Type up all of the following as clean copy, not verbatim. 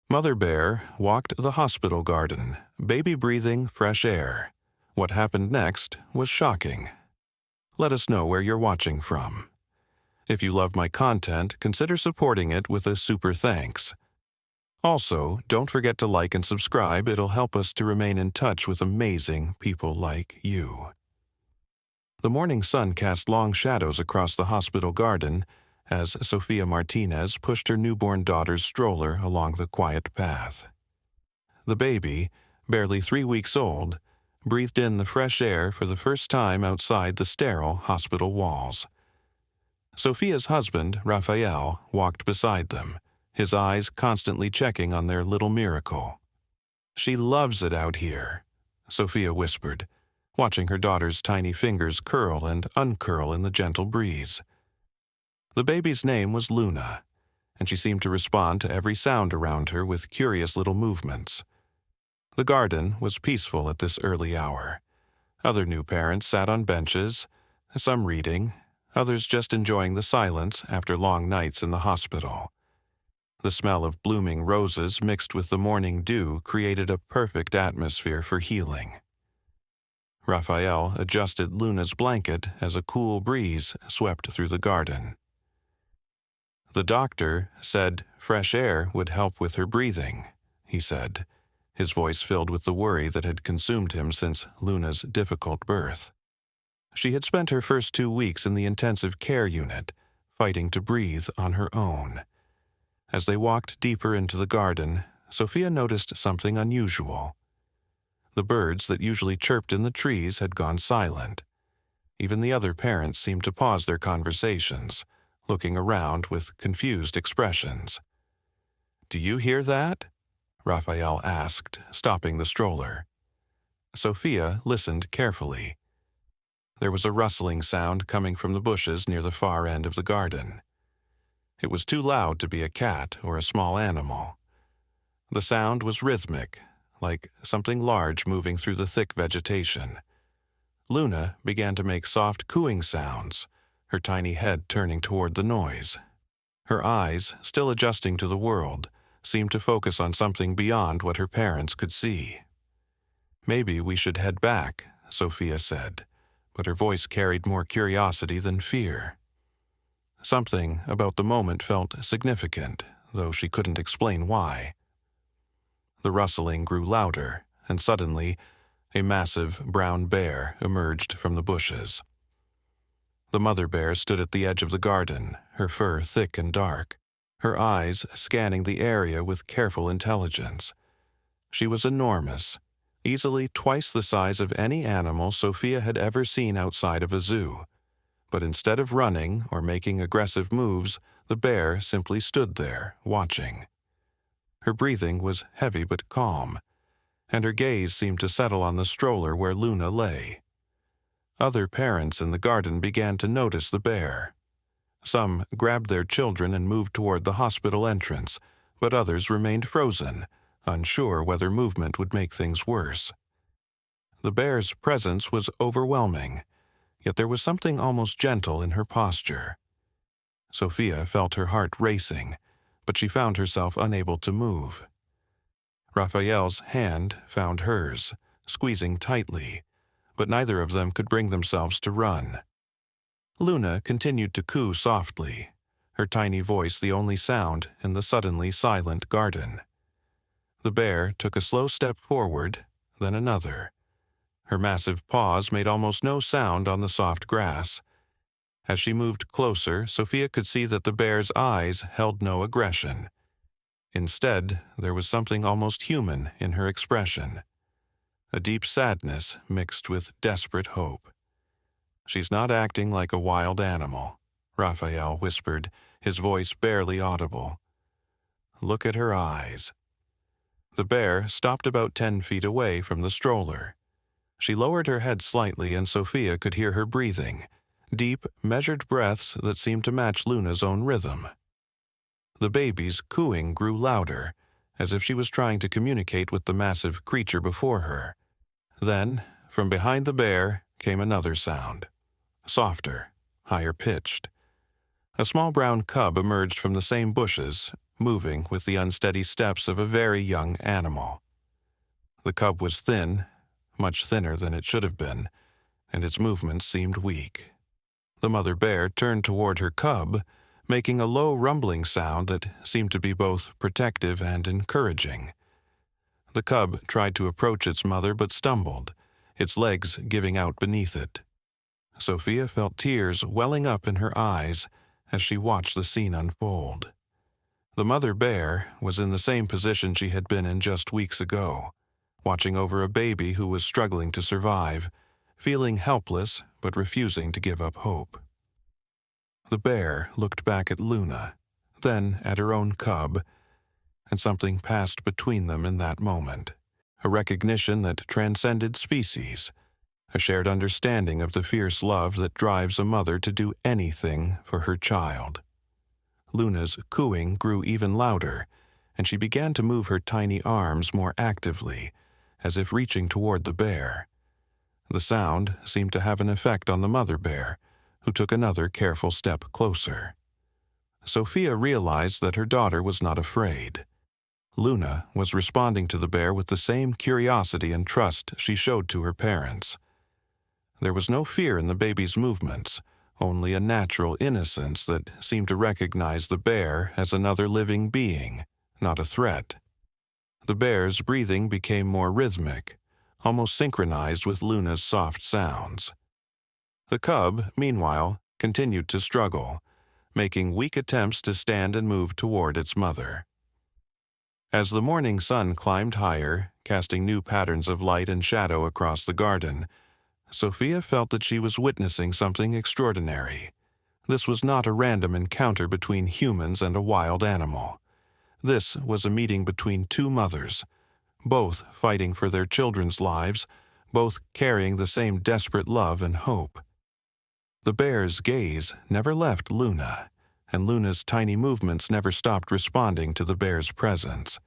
Mother Bear walked the hospital garden, baby breathing fresh air. What happened next was shocking. Let us know where you're watching from. If you love my content, consider supporting it with a super thanks. Also, don't forget to like and subscribe. It'll help us to remain in touch with amazing people like you. The morning sun cast long shadows across the hospital garden as Sophia Martinez pushed her newborn daughter's stroller along the quiet path. The baby, barely 3 weeks old, breathed in the fresh air for the first time outside the sterile hospital walls. Sophia's husband, Raphael, walked beside them, his eyes constantly checking on their little miracle. "She loves it out here," Sophia whispered, watching her daughter's tiny fingers curl and uncurl in the gentle breeze. The baby's name was Luna, and she seemed to respond to every sound around her with curious little movements. The garden was peaceful at this early hour. Other new parents sat on benches, some reading, others just enjoying the silence after long nights in the hospital. The smell of blooming roses mixed with the morning dew created a perfect atmosphere for healing. Raphael adjusted Luna's blanket as a cool breeze swept through the garden. "The doctor said fresh air would help with her breathing," he said, his voice filled with the worry that had consumed him since Luna's difficult birth. She had spent her first 2 weeks in the intensive care unit, fighting to breathe on her own. As they walked deeper into the garden, Sophia noticed something unusual. The birds that usually chirped in the trees had gone silent. Even the other parents seemed to pause their conversations, looking around with confused expressions. "Do you hear that?" Raphael asked, stopping the stroller. Sophia listened carefully. There was a rustling sound coming from the bushes near the far end of the garden. It was too loud to be a cat or a small animal. The sound was rhythmic, like something large moving through the thick vegetation. Luna began to make soft cooing sounds, her tiny head turning toward the noise. Her eyes, still adjusting to the world, seemed to focus on something beyond what her parents could see. "Maybe we should head back," Sophia said, but her voice carried more curiosity than fear. Something about the moment felt significant, though she couldn't explain why. The rustling grew louder, and suddenly, a massive brown bear emerged from the bushes. The mother bear stood at the edge of the garden, her fur thick and dark, her eyes scanning the area with careful intelligence. She was enormous, easily twice the size of any animal Sophia had ever seen outside of a zoo. But instead of running or making aggressive moves, the bear simply stood there, watching. Her breathing was heavy but calm, and her gaze seemed to settle on the stroller where Luna lay. Other parents in the garden began to notice the bear. Some grabbed their children and moved toward the hospital entrance, but others remained frozen, unsure whether movement would make things worse. The bear's presence was overwhelming, yet there was something almost gentle in her posture. Sophia felt her heart racing, but she found herself unable to move. Raphael's hand found hers, squeezing tightly, but neither of them could bring themselves to run. Luna continued to coo softly, her tiny voice the only sound in the suddenly silent garden. The bear took a slow step forward, then another. Her massive paws made almost no sound on the soft grass. As she moved closer, Sophia could see that the bear's eyes held no aggression. Instead, there was something almost human in her expression. A deep sadness mixed with desperate hope. "She's not acting like a wild animal," Raphael whispered, his voice barely audible. "Look at her eyes." The bear stopped about 10 feet away from the stroller. She lowered her head slightly and Sophia could hear her breathing, deep, measured breaths that seemed to match Luna's own rhythm. The baby's cooing grew louder, as if she was trying to communicate with the massive creature before her. Then, from behind the bear, came another sound. Softer, higher pitched. A small brown cub emerged from the same bushes, moving with the unsteady steps of a very young animal. The cub was thin, much thinner than it should have been, and its movements seemed weak. The mother bear turned toward her cub, making a low rumbling sound that seemed to be both protective and encouraging. The cub tried to approach its mother but stumbled, its legs giving out beneath it. Sophia felt tears welling up in her eyes as she watched the scene unfold. The mother bear was in the same position she had been in just weeks ago, watching over a baby who was struggling to survive, feeling helpless but refusing to give up hope. The bear looked back at Luna, then at her own cub, and something passed between them in that moment, a recognition that transcended species, a shared understanding of the fierce love that drives a mother to do anything for her child. Luna's cooing grew even louder, and she began to move her tiny arms more actively, as if reaching toward the bear. The sound seemed to have an effect on the mother bear, who took another careful step closer. Sophia realized that her daughter was not afraid. Luna was responding to the bear with the same curiosity and trust she showed to her parents. There was no fear in the baby's movements, only a natural innocence that seemed to recognize the bear as another living being, not a threat. The bear's breathing became more rhythmic, almost synchronized with Luna's soft sounds. The cub, meanwhile, continued to struggle, making weak attempts to stand and move toward its mother. As the morning sun climbed higher, casting new patterns of light and shadow across the garden, Sophia felt that she was witnessing something extraordinary. This was not a random encounter between humans and a wild animal. This was a meeting between two mothers, both fighting for their children's lives, both carrying the same desperate love and hope. The bear's gaze never left Luna, and Luna's tiny movements never stopped responding to the bear's presence.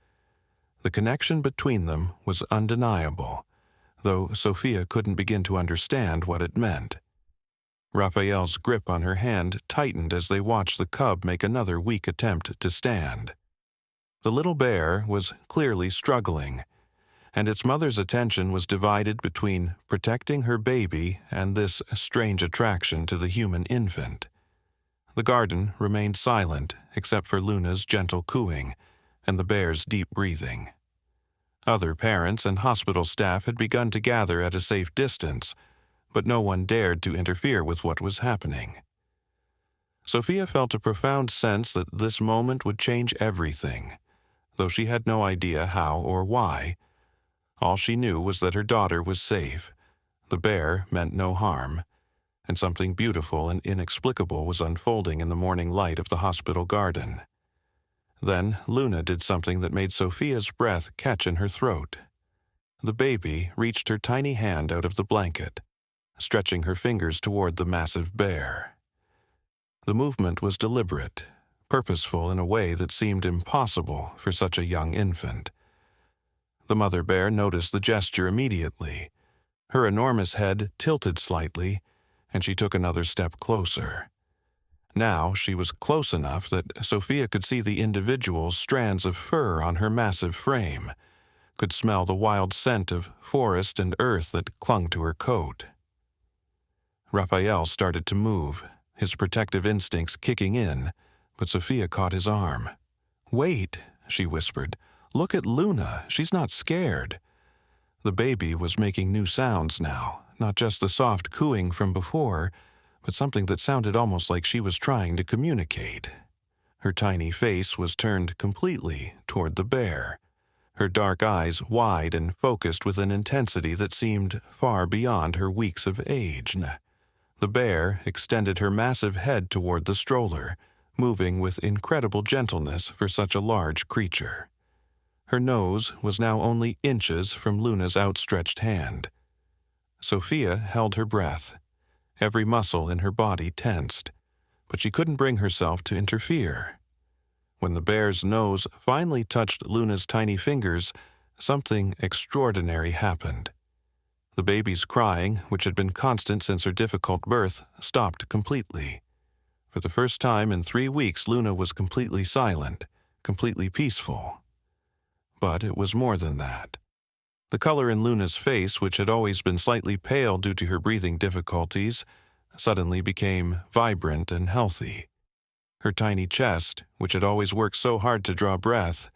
The connection between them was undeniable, though Sophia couldn't begin to understand what it meant. Raphael's grip on her hand tightened as they watched the cub make another weak attempt to stand. The little bear was clearly struggling, and its mother's attention was divided between protecting her baby and this strange attraction to the human infant. The garden remained silent except for Luna's gentle cooing and the bear's deep breathing. Other parents and hospital staff had begun to gather at a safe distance, but no one dared to interfere with what was happening. Sophia felt a profound sense that this moment would change everything, though she had no idea how or why. All she knew was that her daughter was safe, the bear meant no harm, and something beautiful and inexplicable was unfolding in the morning light of the hospital garden. Then Luna did something that made Sophia's breath catch in her throat. The baby reached her tiny hand out of the blanket, stretching her fingers toward the massive bear. The movement was deliberate, purposeful in a way that seemed impossible for such a young infant. The mother bear noticed the gesture immediately. Her enormous head tilted slightly, and she took another step closer. Now she was close enough that Sophia could see the individual strands of fur on her massive frame, could smell the wild scent of forest and earth that clung to her coat. Raphael started to move, his protective instincts kicking in, but Sophia caught his arm. "Wait," she whispered. "Look at Luna. She's not scared." The baby was making new sounds now, not just the soft cooing from before, but something that sounded almost like she was trying to communicate. Her tiny face was turned completely toward the bear, her dark eyes wide and focused with an intensity that seemed far beyond her weeks of age. The bear extended her massive head toward the stroller, moving with incredible gentleness for such a large creature. Her nose was now only inches from Luna's outstretched hand. Sophia held her breath. Every muscle in her body tensed, but she couldn't bring herself to interfere. When the bear's nose finally touched Luna's tiny fingers, something extraordinary happened. The baby's crying, which had been constant since her difficult birth, stopped completely. For the first time in 3 weeks, Luna was completely silent, completely peaceful. But it was more than that. The color in Luna's face, which had always been slightly pale due to her breathing difficulties, suddenly became vibrant and healthy. Her tiny chest, which had always worked so hard to draw breath,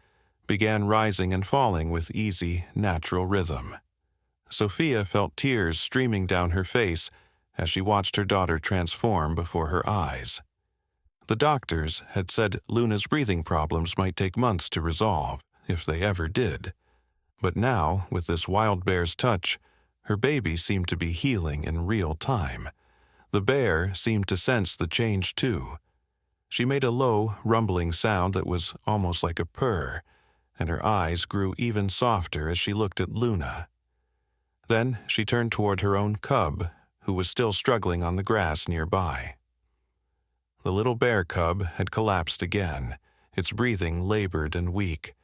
began rising and falling with easy, natural rhythm. Sophia felt tears streaming down her face as she watched her daughter transform before her eyes. The doctors had said Luna's breathing problems might take months to resolve, if they ever did. But now, with this wild bear's touch, her baby seemed to be healing in real time. The bear seemed to sense the change too. She made a low, rumbling sound that was almost like a purr, and her eyes grew even softer as she looked at Luna. Then she turned toward her own cub, who was still struggling on the grass nearby. The little bear cub had collapsed again, its breathing labored and weak.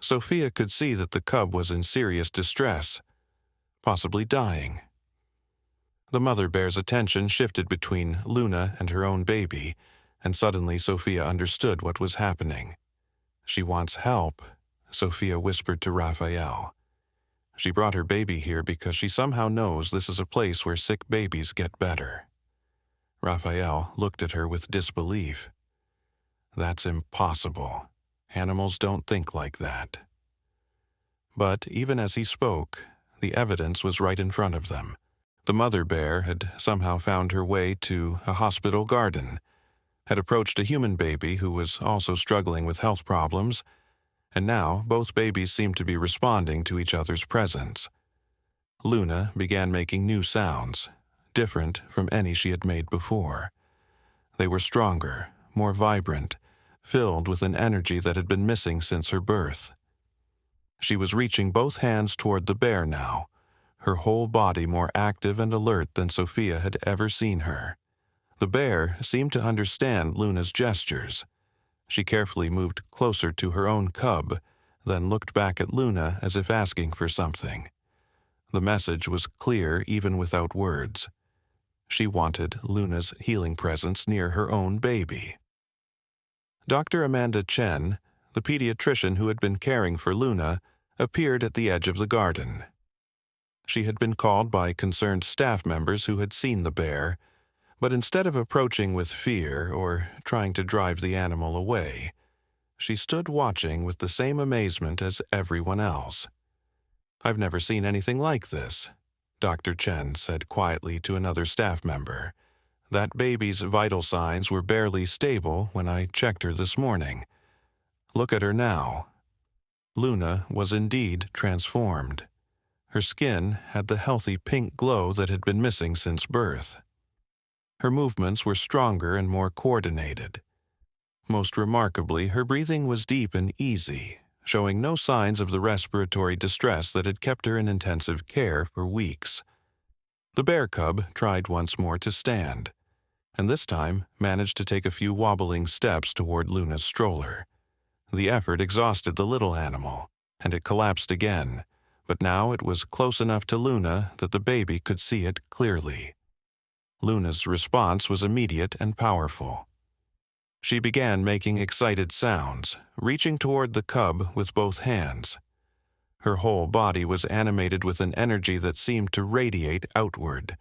Sophia could see that the cub was in serious distress, possibly dying. The mother bear's attention shifted between Luna and her own baby, and suddenly Sophia understood what was happening. "She wants help," Sophia whispered to Raphael. "She brought her baby here because she somehow knows this is a place where sick babies get better." Raphael looked at her with disbelief. "That's impossible. Animals don't think like that." But even as he spoke, the evidence was right in front of them. The mother bear had somehow found her way to a hospital garden, had approached a human baby who was also struggling with health problems, and now both babies seemed to be responding to each other's presence. Luna began making new sounds, different from any she had made before. They were stronger, more vibrant, filled with an energy that had been missing since her birth. She was reaching both hands toward the bear now, her whole body more active and alert than Sophia had ever seen her. The bear seemed to understand Luna's gestures. She carefully moved closer to her own cub, then looked back at Luna as if asking for something. The message was clear even without words. She wanted Luna's healing presence near her own baby. Dr. Amanda Chen, the pediatrician who had been caring for Luna, appeared at the edge of the garden. She had been called by concerned staff members who had seen the bear, but instead of approaching with fear or trying to drive the animal away, she stood watching with the same amazement as everyone else. "I've never seen anything like this," Dr. Chen said quietly to another staff member. "That baby's vital signs were barely stable when I checked her this morning. Look at her now." Luna was indeed transformed. Her skin had the healthy pink glow that had been missing since birth. Her movements were stronger and more coordinated. Most remarkably, her breathing was deep and easy, showing no signs of the respiratory distress that had kept her in intensive care for weeks. The bear cub tried once more to stand, and this time managed to take a few wobbling steps toward Luna's stroller. The effort exhausted the little animal, and it collapsed again, but now it was close enough to Luna that the baby could see it clearly. Luna's response was immediate and powerful. She began making excited sounds, reaching toward the cub with both hands. Her whole body was animated with an energy that seemed to radiate outward,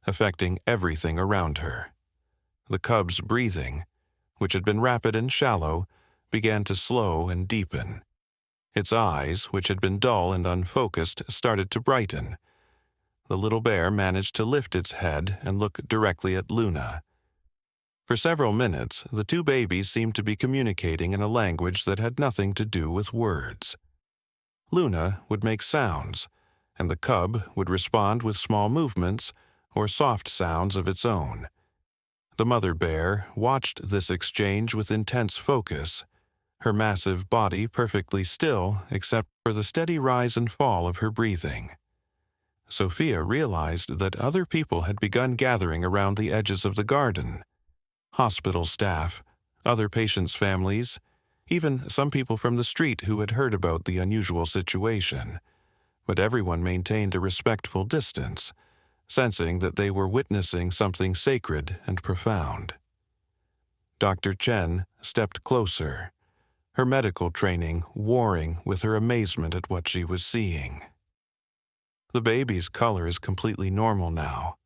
affecting everything around her. The cub's breathing, which had been rapid and shallow, began to slow and deepen. Its eyes, which had been dull and unfocused, started to brighten. The little bear managed to lift its head and look directly at Luna. For several minutes, the two babies seemed to be communicating in a language that had nothing to do with words. Luna would make sounds, and the cub would respond with small movements or soft sounds of its own. The mother bear watched this exchange with intense focus, her massive body perfectly still except for the steady rise and fall of her breathing. Sophia realized that other people had begun gathering around the edges of the garden. Hospital staff, other patients' families, even some people from the street who had heard about the unusual situation. But everyone maintained a respectful distance, sensing that they were witnessing something sacred and profound. Dr. Chen stepped closer. her medical training warring with her amazement at what she was seeing. "The baby's color is completely normal now,"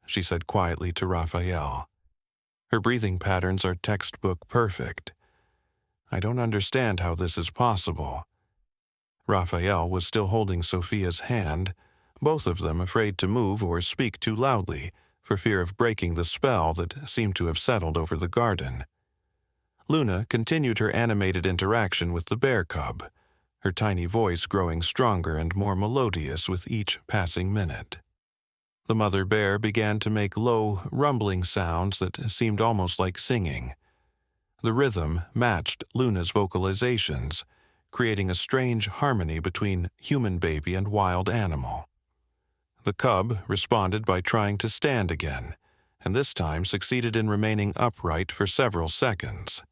she said quietly to Raphael. "Her breathing patterns are textbook perfect. I don't understand how this is possible." Raphael was still holding Sophia's hand, both of them afraid to move or speak too loudly for fear of breaking the spell that seemed to have settled over the garden. Luna continued her animated interaction with the bear cub, her tiny voice growing stronger and more melodious with each passing minute. The mother bear began to make low, rumbling sounds that seemed almost like singing. The rhythm matched Luna's vocalizations, creating a strange harmony between human baby and wild animal. The cub responded by trying to stand again, and this time succeeded in remaining upright for several seconds.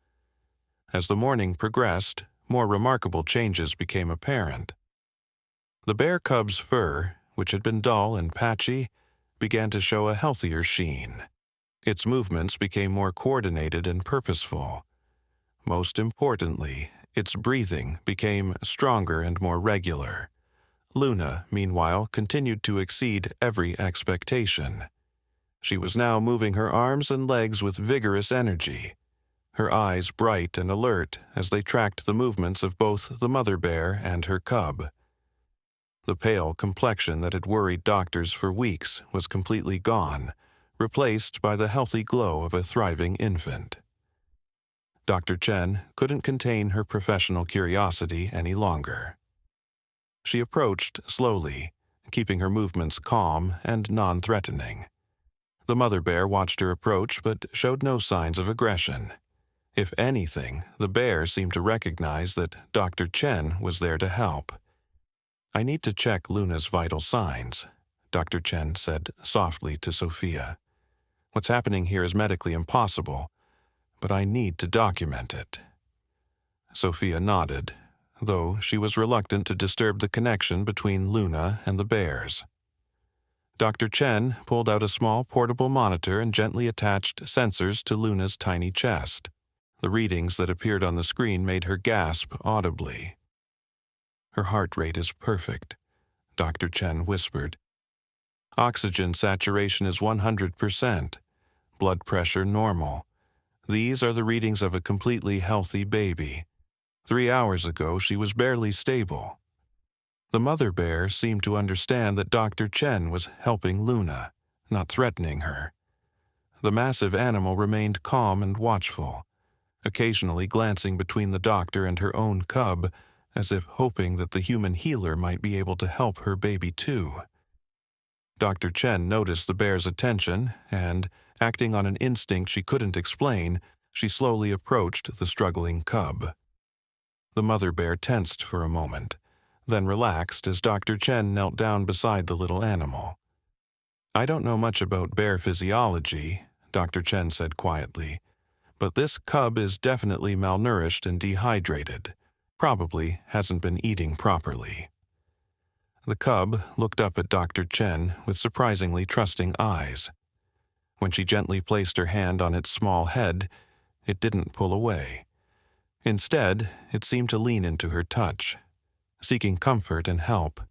As the morning progressed, more remarkable changes became apparent. The bear cub's fur, which had been dull and patchy, began to show a healthier sheen. Its movements became more coordinated and purposeful. Most importantly, its breathing became stronger and more regular. Luna, meanwhile, continued to exceed every expectation. She was now moving her arms and legs with vigorous energy, her eyes bright and alert as they tracked the movements of both the mother bear and her cub. The pale complexion that had worried doctors for weeks was completely gone, replaced by the healthy glow of a thriving infant. Dr. Chen couldn't contain her professional curiosity any longer. She approached slowly, keeping her movements calm and non-threatening. The mother bear watched her approach but showed no signs of aggression. If anything, the bear seemed to recognize that Dr. Chen was there to help. "I need to check Luna's vital signs," Dr. Chen said softly to Sophia. "What's happening here is medically impossible, but I need to document it." Sophia nodded, though she was reluctant to disturb the connection between Luna and the bears. Dr. Chen pulled out a small portable monitor and gently attached sensors to Luna's tiny chest. The readings that appeared on the screen made her gasp audibly. "Her heart rate is perfect," Dr. Chen whispered. "Oxygen saturation is 100%. Blood pressure normal. These are the readings of a completely healthy baby. 3 hours ago, she was barely stable." The mother bear seemed to understand that Dr. Chen was helping Luna, not threatening her. The massive animal remained calm and watchful, occasionally glancing between the doctor and her own cub, as if hoping that the human healer might be able to help her baby too. Dr. Chen noticed the bear's attention and, acting on an instinct she couldn't explain, she slowly approached the struggling cub. The mother bear tensed for a moment, then relaxed as Dr. Chen knelt down beside the little animal. "I don't know much about bear physiology," Dr. Chen said quietly, "but this cub is definitely malnourished and dehydrated. Probably hasn't been eating properly." The cub looked up at Dr. Chen with surprisingly trusting eyes. When she gently placed her hand on its small head, it didn't pull away. Instead, it seemed to lean into her touch, seeking comfort and help.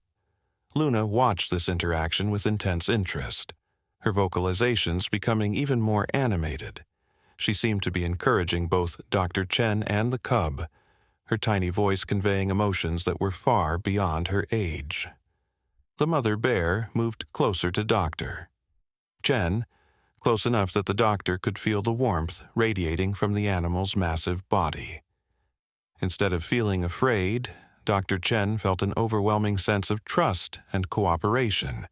Luna watched this interaction with intense interest, her vocalizations becoming even more animated. She seemed to be encouraging both Dr. Chen and the cub, her tiny voice conveying emotions that were far beyond her age. The mother bear moved closer to Dr. Chen, close enough that the doctor could feel the warmth radiating from the animal's massive body. Instead of feeling afraid, Dr. Chen felt an overwhelming sense of trust and cooperation.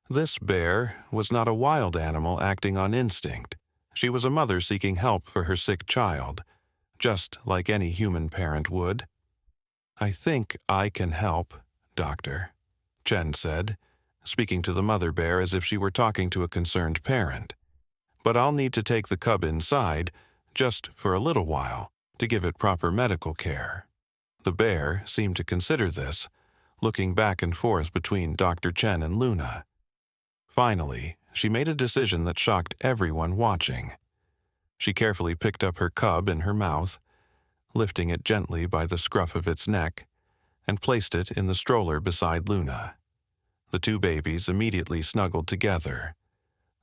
This bear was not a wild animal acting on instinct. She was a mother seeking help for her sick child, just like any human parent would. "I think I can help, Doctor," Chen said, speaking to the mother bear as if she were talking to a concerned parent. "But I'll need to take the cub inside, just for a little while, to give it proper medical care." The bear seemed to consider this, looking back and forth between Dr. Chen and Luna. Finally, she made a decision that shocked everyone watching. She carefully picked up her cub in her mouth. lifting it gently by the scruff of its neck, and placed it in the stroller beside Luna. The two babies immediately snuggled together,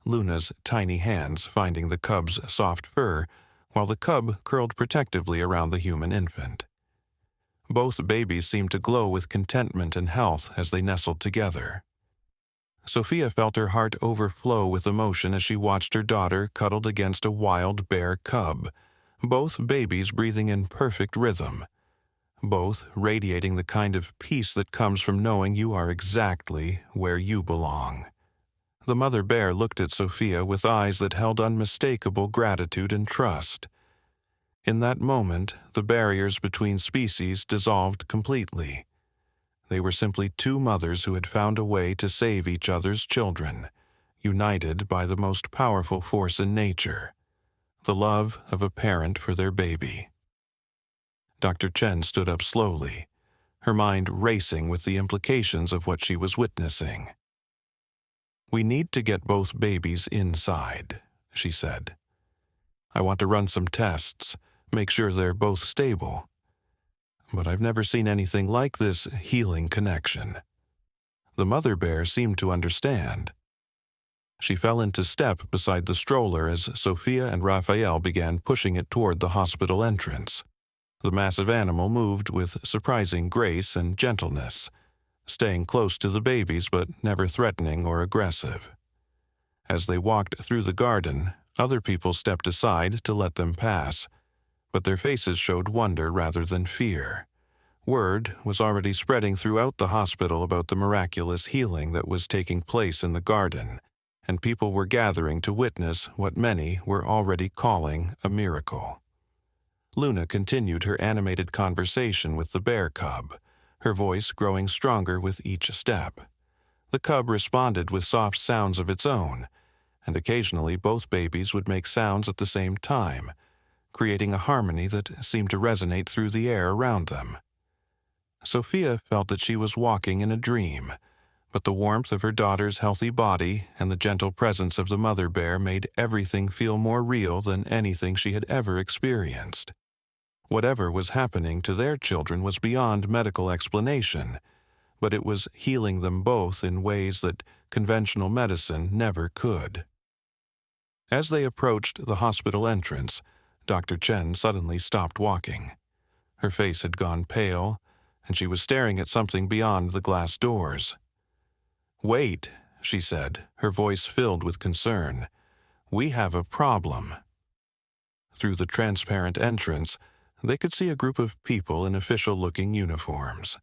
Luna's tiny hands finding the cub's soft fur, while the cub curled protectively around the human infant. Both babies seemed to glow with contentment and health as they nestled together. Sophia felt her heart overflow with emotion as she watched her daughter cuddled against a wild bear cub, both babies breathing in perfect rhythm, both radiating the kind of peace that comes from knowing you are exactly where you belong. The mother bear looked at Sophia with eyes that held unmistakable gratitude and trust. In that moment, the barriers between species dissolved completely. They were simply two mothers who had found a way to save each other's children, united by the most powerful force in nature, the love of a parent for their baby. Dr. Chen stood up slowly, her mind racing with the implications of what she was witnessing. "We need to get both babies inside," she said. "I want to run some tests, make sure they're both stable. But I've never seen anything like this healing connection." The mother bear seemed to understand. She fell into step beside the stroller as Sophia and Raphael began pushing it toward the hospital entrance. The massive animal moved with surprising grace and gentleness, staying close to the babies but never threatening or aggressive. As they walked through the garden, other people stepped aside to let them pass, but their faces showed wonder rather than fear. Word was already spreading throughout the hospital about the miraculous healing that was taking place in the garden, and people were gathering to witness what many were already calling a miracle. Luna continued her animated conversation with the bear cub, her voice growing stronger with each step. The cub responded with soft sounds of its own, and occasionally both babies would make sounds at the same time, creating a harmony that seemed to resonate through the air around them. Sophia felt that she was walking in a dream, but the warmth of her daughter's healthy body and the gentle presence of the mother bear made everything feel more real than anything she had ever experienced. Whatever was happening to their children was beyond medical explanation, but it was healing them both in ways that conventional medicine never could. As they approached the hospital entrance, Dr. Chen suddenly stopped walking. Her face had gone pale, and she was staring at something beyond the glass doors. "Wait," she said, her voice filled with concern. "We have a problem." Through the transparent entrance, they could see a group of people in official-looking uniforms.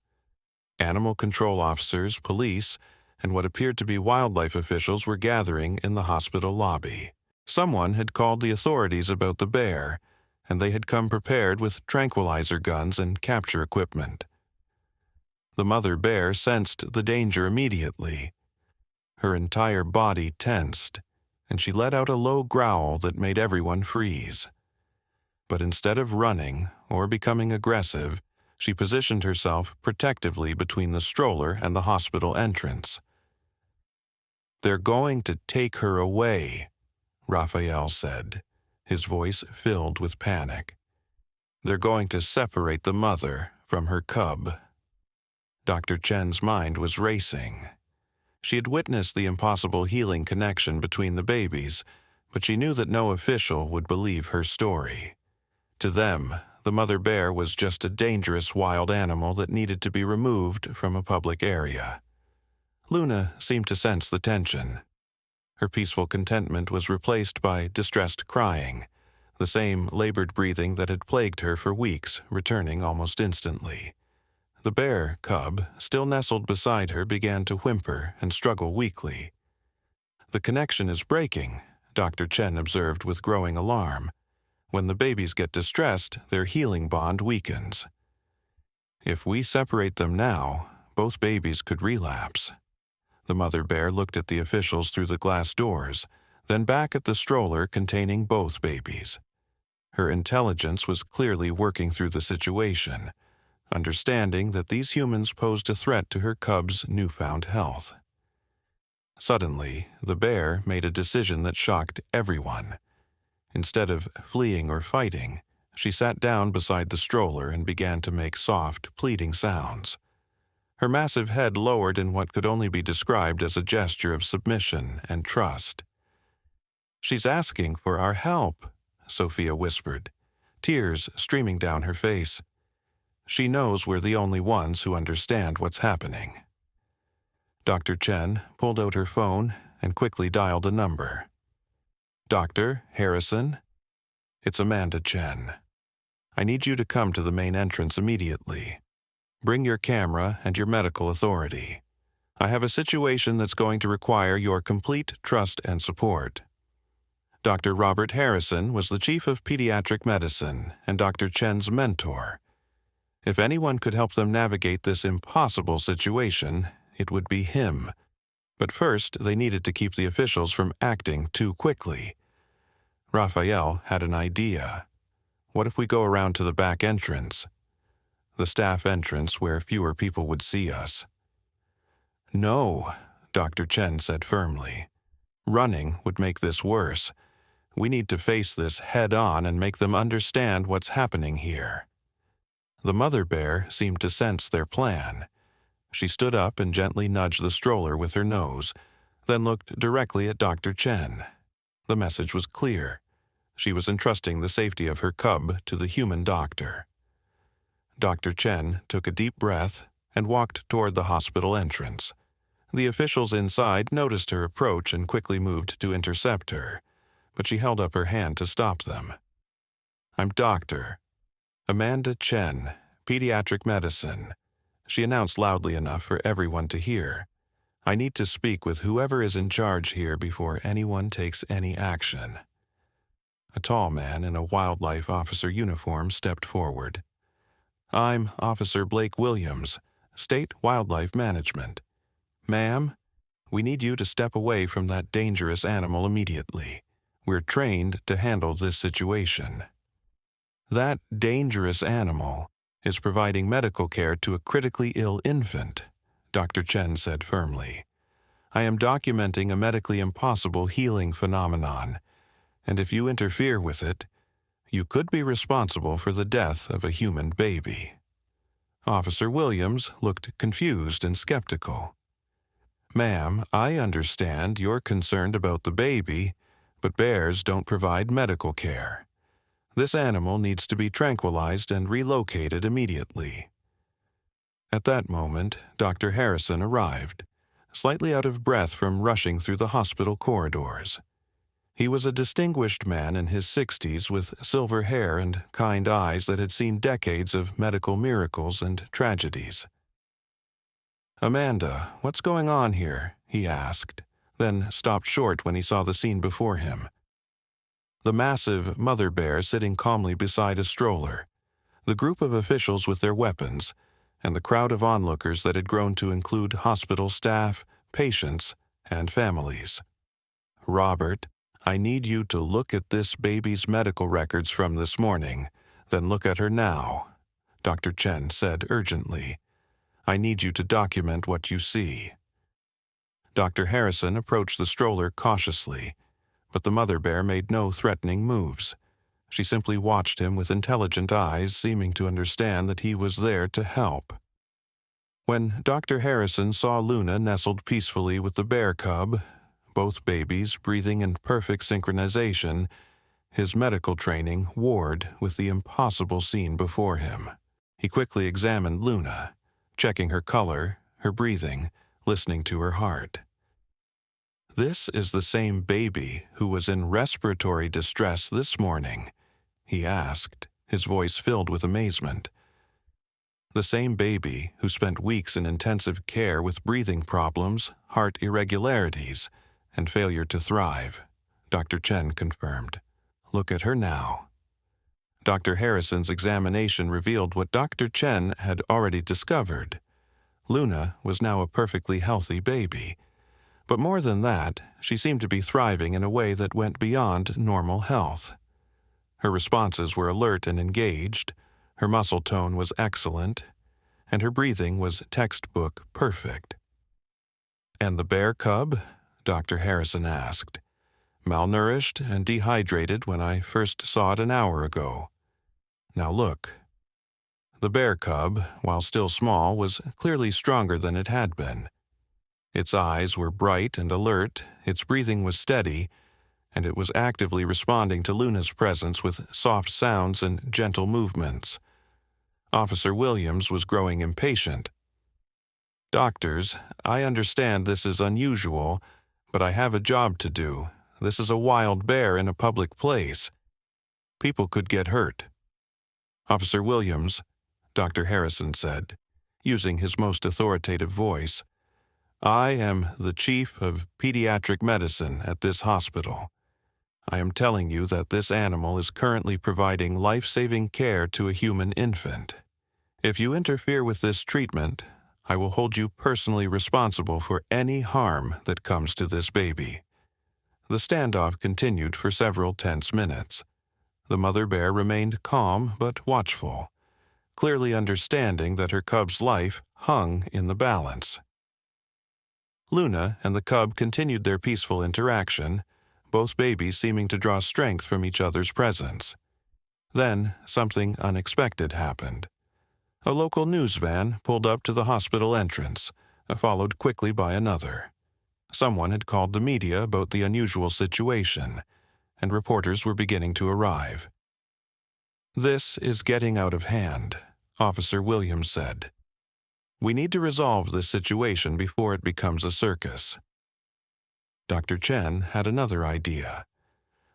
Animal control officers, police, and what appeared to be wildlife officials were gathering in the hospital lobby. Someone had called the authorities about the bear, and they had come prepared with tranquilizer guns and capture equipment. The mother bear sensed the danger immediately. Her entire body tensed, and she let out a low growl that made everyone freeze. But instead of running or becoming aggressive, she positioned herself protectively between the stroller and the hospital entrance. "They're going to take her away," Raphael said, his voice filled with panic. "They're going to separate the mother from her cub." Dr. Chen's mind was racing. She had witnessed the impossible healing connection between the babies, but she knew that no official would believe her story. To them, the mother bear was just a dangerous wild animal that needed to be removed from a public area. Luna seemed to sense the tension. Her peaceful contentment was replaced by distressed crying, the same labored breathing that had plagued her for weeks, returning almost instantly. The bear cub, still nestled beside her, began to whimper and struggle weakly. "The connection is breaking," Dr. Chen observed with growing alarm. "When the babies get distressed, their healing bond weakens. If we separate them now, both babies could relapse." The mother bear looked at the officials through the glass doors, then back at the stroller containing both babies. Her intelligence was clearly working through the situation, understanding that these humans posed a threat to her cub's newfound health. Suddenly, the bear made a decision that shocked everyone. Instead of fleeing or fighting, She sat down beside the stroller and began to make soft, pleading sounds. Her massive head lowered in what could only be described as a gesture of submission and trust. "She's asking for our help," Sophia whispered, tears streaming down her face. "She knows we're the only ones who understand what's happening." Dr. Chen pulled out her phone and quickly dialed a number. "Dr. Harrison? It's Amanda Chen. I need you to come to the main entrance immediately. Bring your camera and your medical authority. I have a situation that's going to require your complete trust and support." Dr. Robert Harrison was the chief of pediatric medicine and Dr. Chen's mentor. If anyone could help them navigate this impossible situation, it would be him. But first, they needed to keep the officials from acting too quickly. Raphael had an idea. What if we go around to the back entrance? The staff entrance where fewer people would see us. "No," Dr. Chen said firmly. "Running would make this worse. We need to face this head-on and make them understand what's happening here." The mother bear seemed to sense their plan. She stood up and gently nudged the stroller with her nose, then looked directly at Dr. Chen. The message was clear. She was entrusting the safety of her cub to the human doctor. Dr. Chen took a deep breath and walked toward the hospital entrance. The officials inside noticed her approach and quickly moved to intercept her, but she held up her hand to stop them. "I'm Dr. Amanda Chen, pediatric medicine," she announced loudly enough for everyone to hear. "I need to speak with whoever is in charge here before anyone takes any action." A tall man in a wildlife officer uniform stepped forward. "I'm Officer Blake Williams, State Wildlife Management. Ma'am, we need you to step away from that dangerous animal immediately. We're trained to handle this situation." "That dangerous animal is providing medical care to a critically ill infant," Dr. Chen said firmly. "I am documenting a medically impossible healing phenomenon, and if you interfere with it, you could be responsible for the death of a human baby." Officer Williams looked confused and skeptical. "Ma'am, I understand you're concerned about the baby, but bears don't provide medical care. This animal needs to be tranquilized and relocated immediately." At that moment, Dr. Harrison arrived, slightly out of breath from rushing through the hospital corridors. He was a distinguished man in his 60s with silver hair and kind eyes that had seen decades of medical miracles and tragedies. "Amanda, what's going on here?" he asked, then stopped short when he saw the scene before him. The massive mother bear sitting calmly beside a stroller, the group of officials with their weapons, and the crowd of onlookers that had grown to include hospital staff, patients, and families. "Robert, I need you to look at this baby's medical records from this morning, then look at her now," Dr. Chen said urgently. "I need you to document what you see." Dr. Harrison approached the stroller cautiously, but the mother bear made no threatening moves. She simply watched him with intelligent eyes, seeming to understand that he was there to help. When Dr. Harrison saw Luna nestled peacefully with the bear cub, both babies breathing in perfect synchronization, his medical training warred with the impossible scene before him. He quickly examined Luna, checking her color, her breathing, listening to her heart. "This is the same baby who was in respiratory distress this morning?" he asked, his voice filled with amazement. "The same baby who spent weeks in intensive care with breathing problems, heart irregularities, and failure to thrive," Dr. Chen confirmed. "Look at her now." Dr. Harrison's examination revealed what Dr. Chen had already discovered. Luna was now a perfectly healthy baby. But more than that, she seemed to be thriving in a way that went beyond normal health. Her responses were alert and engaged, her muscle tone was excellent, and her breathing was textbook perfect. "And the bear cub?" Dr. Harrison asked. "Malnourished and dehydrated when I first saw it an hour ago." Now look." The bear cub, while still small, was clearly stronger than it had been. Its eyes were bright and alert, its breathing was steady, and it was actively responding to Luna's presence with soft sounds and gentle movements. Officer Williams was growing impatient. "Doctors, I understand this is unusual, but I have a job to do. This is a wild bear in a public place. People could get hurt." "Officer Williams," Dr. Harrison said, using his most authoritative voice, "I am the chief of pediatric medicine at this hospital. I am telling you that this animal is currently providing life-saving care to a human infant. If you interfere with this treatment, I will hold you personally responsible for any harm that comes to this baby." The standoff continued for several tense minutes. The mother bear remained calm but watchful, clearly understanding that her cub's life hung in the balance. Luna and the cub continued their peaceful interaction, both babies seeming to draw strength from each other's presence. Then something unexpected happened. A local news van pulled up to the hospital entrance, followed quickly by another. Someone had called the media about the unusual situation, and reporters were beginning to arrive. "This is getting out of hand," Officer Williams said. "We need to resolve this situation before it becomes a circus." Dr. Chen had another idea.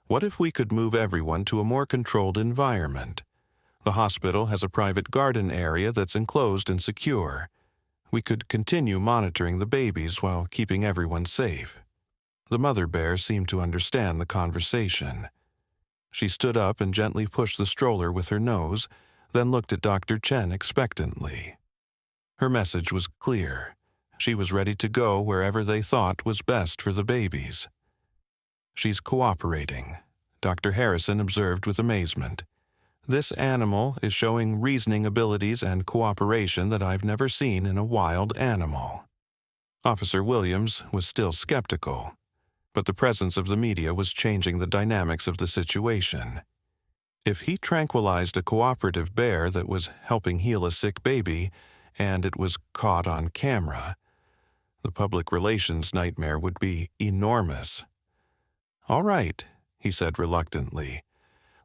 What if we could move everyone to a more controlled environment? The hospital has a private garden area that's enclosed and secure. We could continue monitoring the babies while keeping everyone safe. The mother bear seemed to understand the conversation. She stood up and gently pushed the stroller with her nose, then looked at Dr. Chen expectantly. Her message was clear. She was ready to go wherever they thought was best for the babies. "She's cooperating," Dr. Harrison observed with amazement. "This animal is showing reasoning abilities and cooperation that I've never seen in a wild animal." Officer Williams was still skeptical, but the presence of the media was changing the dynamics of the situation. If he tranquilized a cooperative bear that was helping heal a sick baby, and it was caught on camera, the public relations nightmare would be enormous. "All right," he said reluctantly.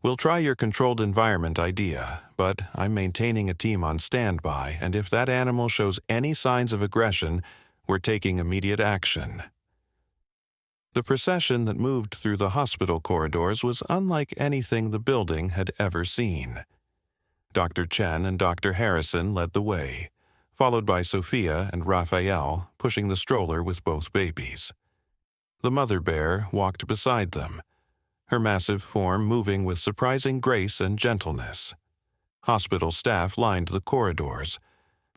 "We'll try your controlled environment idea, but I'm maintaining a team on standby, and if that animal shows any signs of aggression, we're taking immediate action." The procession that moved through the hospital corridors was unlike anything the building had ever seen. Dr. Chen and Dr. Harrison led the way, followed by Sophia and Raphael pushing the stroller with both babies. The mother bear walked beside them, her massive form moving with surprising grace and gentleness. Hospital staff lined the corridors,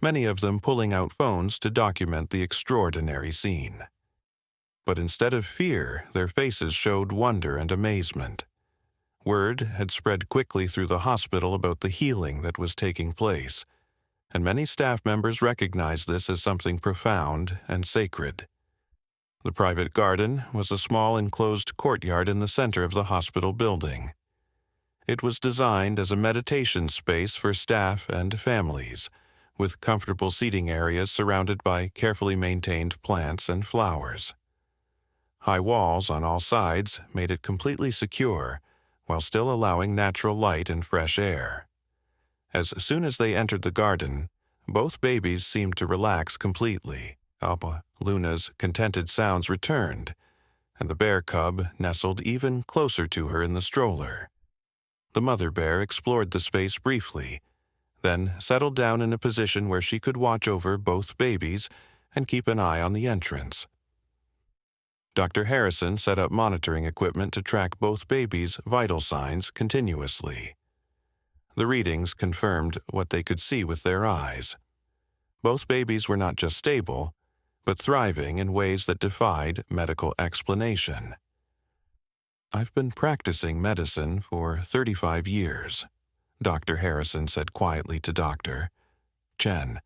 many of them pulling out phones to document the extraordinary scene. But instead of fear, their faces showed wonder and amazement. Word had spread quickly through the hospital about the healing that was taking place, and many staff members recognized this as something profound and sacred. The private garden was a small enclosed courtyard in the center of the hospital building. It was designed as a meditation space for staff and families, with comfortable seating areas surrounded by carefully maintained plants and flowers. High walls on all sides made it completely secure, while still allowing natural light and fresh air. As soon as they entered the garden, both babies seemed to relax completely. Alba Luna's contented sounds returned, and the bear cub nestled even closer to her in the stroller. The mother bear explored the space briefly, then settled down in a position where she could watch over both babies and keep an eye on the entrance. Dr. Harrison set up monitoring equipment to track both babies' vital signs continuously. The readings confirmed what they could see with their eyes. Both babies were not just stable, but thriving in ways that defied medical explanation. "I've been practicing medicine for 35 years, Dr. Harrison said quietly to Dr. Chen.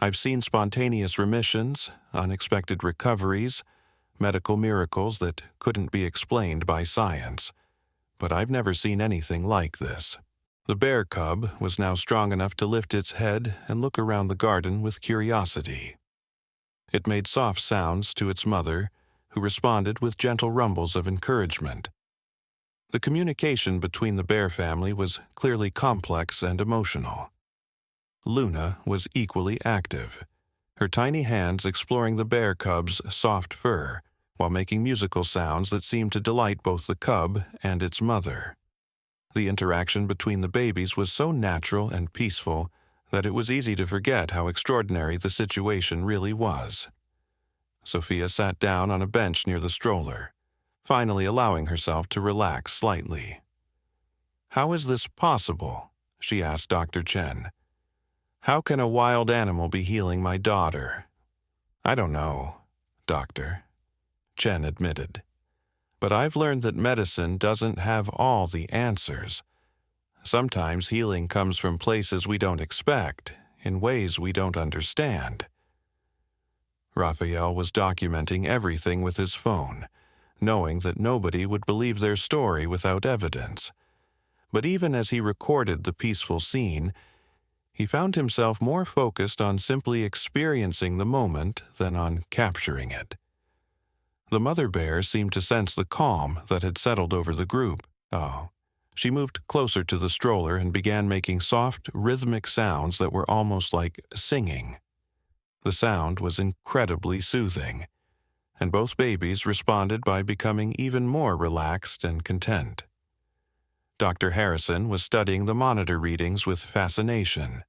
"I've seen spontaneous remissions, unexpected recoveries, medical miracles that couldn't be explained by science, but I've never seen anything like this." The bear cub was now strong enough to lift its head and look around the garden with curiosity. It made soft sounds to its mother, who responded with gentle rumbles of encouragement. The communication between the bear family was clearly complex and emotional. Luna was equally active, her tiny hands exploring the bear cub's soft fur, while making musical sounds that seemed to delight both the cub and its mother. The interaction between the babies was so natural and peaceful that it was easy to forget how extraordinary the situation really was. Sophia sat down on a bench near the stroller, finally allowing herself to relax slightly. "How is this possible?" she asked Dr. Chen. "How can a wild animal be healing my daughter?" "I don't know, Doctor," Chen admitted. "But I've learned that medicine doesn't have all the answers. Sometimes healing comes from places we don't expect, in ways we don't understand." Raphael was documenting everything with his phone, knowing that nobody would believe their story without evidence. But even as he recorded the peaceful scene, he found himself more focused on simply experiencing the moment than on capturing it. The mother bear seemed to sense the calm that had settled over the group. She moved closer to the stroller and began making soft, rhythmic sounds that were almost like singing. The sound was incredibly soothing, and both babies responded by becoming even more relaxed and content. Dr. Harrison was studying the monitor readings with fascination.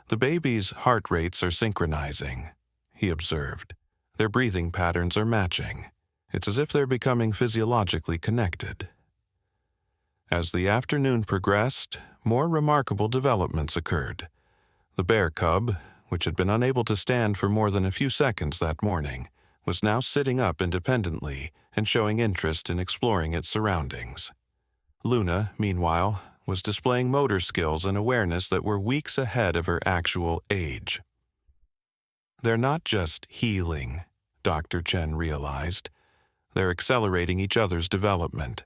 "The babies' heart rates are synchronizing," he observed. "Their breathing patterns are matching. It's as if they're becoming physiologically connected." As the afternoon progressed, more remarkable developments occurred. The bear cub, which had been unable to stand for more than a few seconds that morning, was now sitting up independently and showing interest in exploring its surroundings. Luna, meanwhile, was displaying motor skills and awareness that were weeks ahead of her actual age. They're not just healing, Dr. Chen realized. They're accelerating each other's development.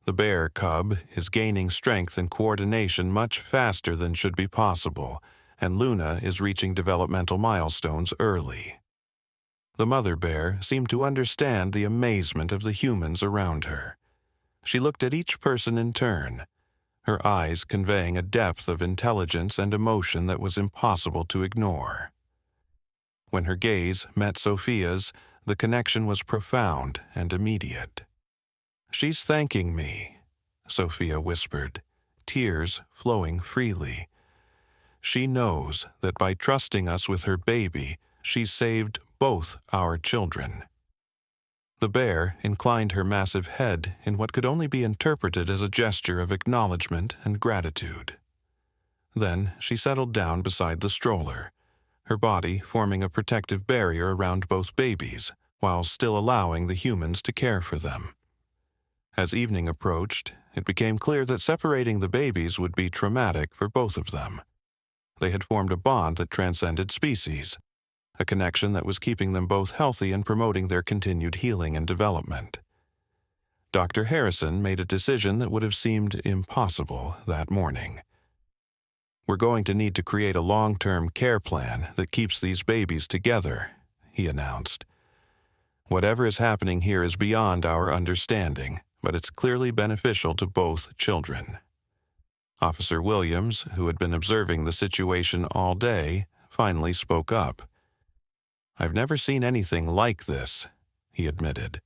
The bear cub is gaining strength and coordination much faster than should be possible, and Luna is reaching developmental milestones early. The mother bear seemed to understand the amazement of the humans around her. She looked at each person in turn, her eyes conveying a depth of intelligence and emotion that was impossible to ignore. When her gaze met Sophia's, the connection was profound and immediate. "She's thanking me," Sophia whispered, tears flowing freely. "She knows that by trusting us with her baby, she's saved both our children." The bear inclined her massive head in what could only be interpreted as a gesture of acknowledgement and gratitude. Then she settled down beside the stroller, her body forming a protective barrier around both babies, while still allowing the humans to care for them. As evening approached, it became clear that separating the babies would be traumatic for both of them. They had formed a bond that transcended species, a connection that was keeping them both healthy and promoting their continued healing and development. Dr. Harrison made a decision that would have seemed impossible that morning. "We're going to need to create a long-term care plan that keeps these babies together," he announced. "Whatever is happening here is beyond our understanding, but it's clearly beneficial to both children." Officer Williams, who had been observing the situation all day, finally spoke up. "I've never seen anything like this," he admitted.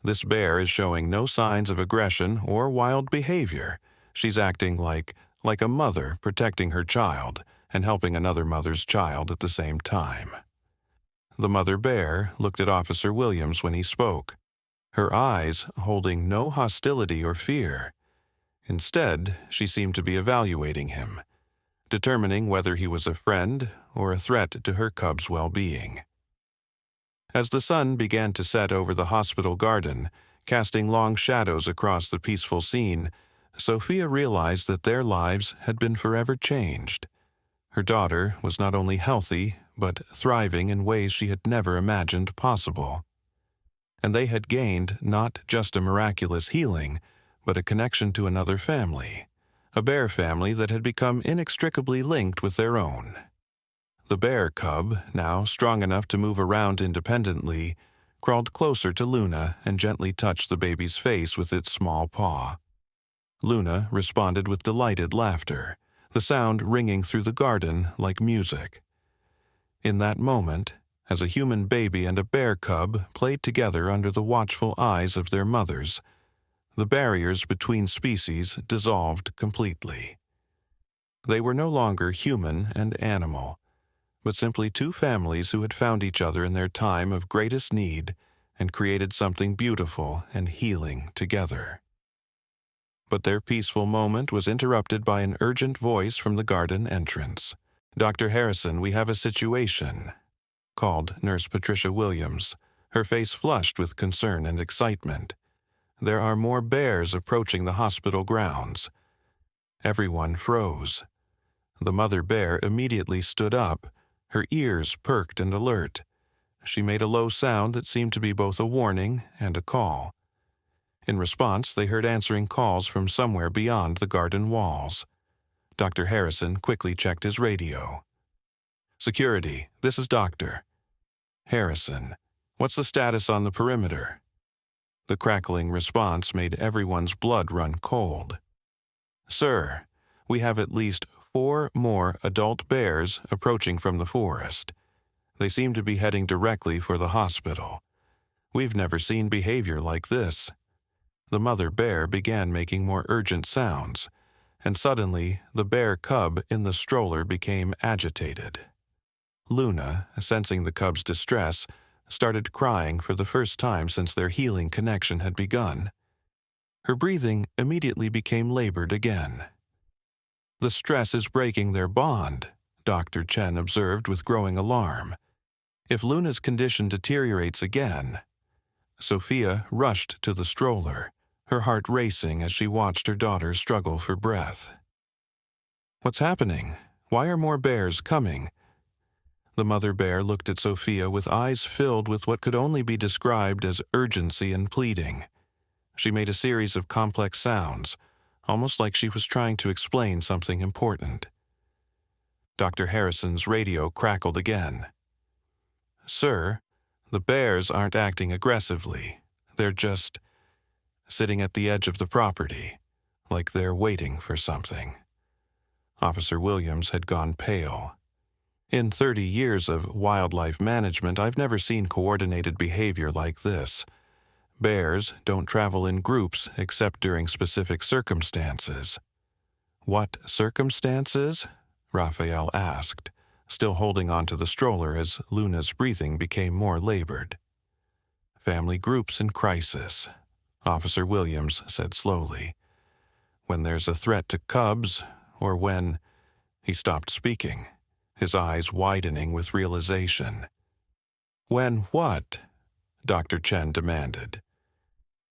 "This bear is showing no signs of aggression or wild behavior. She's acting like a mother protecting her child and helping another mother's child at the same time." The mother bear looked at Officer Williams when he spoke, her eyes holding no hostility or fear. Instead, she seemed to be evaluating him, determining whether he was a friend or a threat to her cub's well-being. As the sun began to set over the hospital garden, casting long shadows across the peaceful scene, Sophia realized that their lives had been forever changed. Her daughter was not only healthy, but thriving in ways she had never imagined possible. And they had gained not just a miraculous healing, but a connection to another family, a bear family that had become inextricably linked with their own. The bear cub, now strong enough to move around independently, crawled closer to Luna and gently touched the baby's face with its small paw. Luna responded with delighted laughter, the sound ringing through the garden like music. In that moment, as a human baby and a bear cub played together under the watchful eyes of their mothers, the barriers between species dissolved completely. They were no longer human and animal, but simply two families who had found each other in their time of greatest need and created something beautiful and healing together. But their peaceful moment was interrupted by an urgent voice from the garden entrance. "Dr. Harrison, we have a situation," called Nurse Patricia Williams, her face flushed with concern and excitement. "There are more bears approaching the hospital grounds." Everyone froze. The mother bear immediately stood up, her ears perked and alert. She made a low sound that seemed to be both a warning and a call. In response, they heard answering calls from somewhere beyond the garden walls. Dr. Harrison quickly checked his radio. "Security, this is Dr. Harrison. What's the status on the perimeter?" The crackling response made everyone's blood run cold. "Sir, we have at least 4 more adult bears approaching from the forest. They seem to be heading directly for the hospital. We've never seen behavior like this." The mother bear began making more urgent sounds, and suddenly the bear cub in the stroller became agitated. Luna, sensing the cub's distress, started crying for the first time since their healing connection had begun. Her breathing immediately became labored again. "The stress is breaking their bond," Dr. Chen observed with growing alarm. "If Luna's condition deteriorates again—" Sophia rushed to the stroller, her heart racing as she watched her daughter struggle for breath. "What's happening? Why are more bears coming?" The mother bear looked at Sophia with eyes filled with what could only be described as urgency and pleading. She made a series of complex sounds, almost like she was trying to explain something important. Dr. Harrison's radio crackled again. "Sir, the bears aren't acting aggressively. They're just sitting at the edge of the property, like they're waiting for something." Officer Williams had gone pale. "In 30 years of wildlife management, I've never seen coordinated behavior like this. Bears don't travel in groups except during specific circumstances." "What circumstances?" Raphael asked, still holding onto the stroller as Luna's breathing became more labored. "Family groups in crisis," Officer Williams said slowly. "When there's a threat to cubs, or when—" He stopped speaking, his eyes widening with realization. "When what?" Dr. Chen demanded.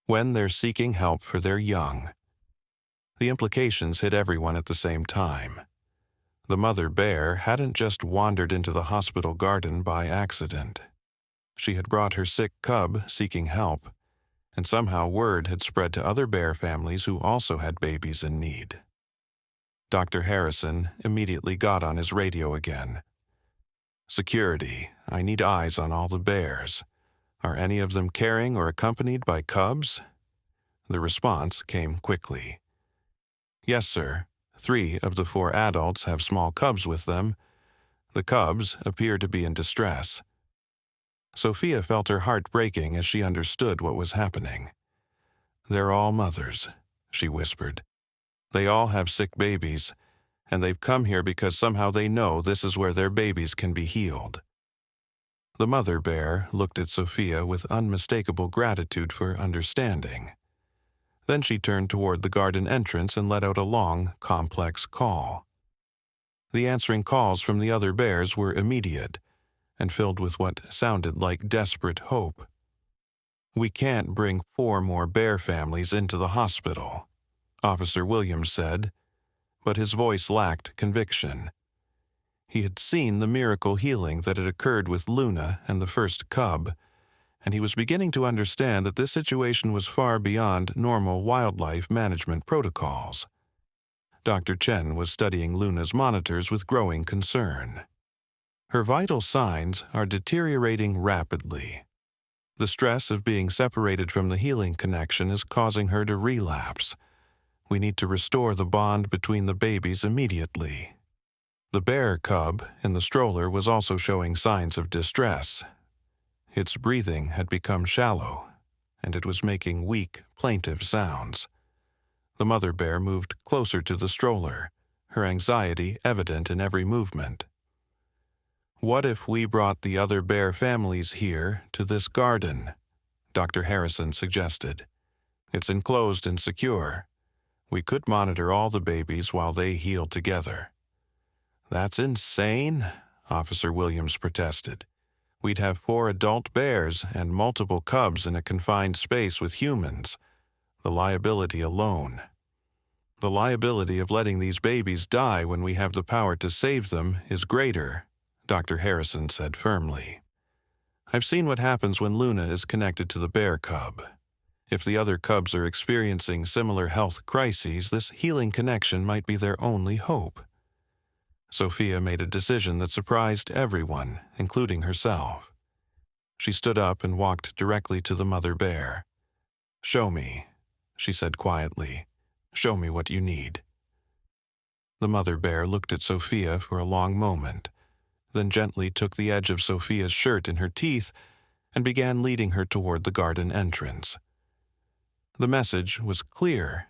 "When they're seeking help for their young." The implications hit everyone at the same time. The mother bear hadn't just wandered into the hospital garden by accident. She had brought her sick cub seeking help, and somehow word had spread to other bear families who also had babies in need. Dr. Harrison immediately got on his radio again. "Security, I need eyes on all the bears. Are any of them carrying or accompanied by cubs?" The response came quickly. "Yes, sir. 3 of the 4 adults have small cubs with them. The cubs appear to be in distress." Sophia felt her heart breaking as she understood what was happening. "They're all mothers," she whispered. "They all have sick babies, and they've come here because somehow they know this is where their babies can be healed." The mother bear looked at Sophia with unmistakable gratitude for understanding. Then she turned toward the garden entrance and let out a long, complex call. The answering calls from the other bears were immediate and filled with what sounded like desperate hope. "We can't bring 4 more bear families into the hospital," Officer Williams said, but his voice lacked conviction. He had seen the miracle healing that had occurred with Luna and the first cub, and he was beginning to understand that this situation was far beyond normal wildlife management protocols. Dr. Chen was studying Luna's monitors with growing concern. Her vital signs are deteriorating rapidly. The stress of being separated from the healing connection is causing her to relapse. We need to restore the bond between the babies immediately. The bear cub in the stroller was also showing signs of distress. Its breathing had become shallow, and it was making weak, plaintive sounds. The mother bear moved closer to the stroller, her anxiety evident in every movement. "What if we brought the other bear families here to this garden?" Dr. Harrison suggested. "It's enclosed and secure. We could monitor all the babies while they heal together." "That's insane," Officer Williams protested. "We'd have 4 adult bears and multiple cubs in a confined space with humans. The liability alone. The liability of letting these babies die when we have the power to save them is greater," Dr. Harrison said firmly. "I've seen what happens when Luna is connected to the bear cub. If the other cubs are experiencing similar health crises, this healing connection might be their only hope." Sophia made a decision that surprised everyone, including herself. She stood up and walked directly to the mother bear. "Show me," she said quietly. "Show me what you need." The mother bear looked at Sophia for a long moment, then gently took the edge of Sophia's shirt in her teeth and began leading her toward the garden entrance. The message was clear.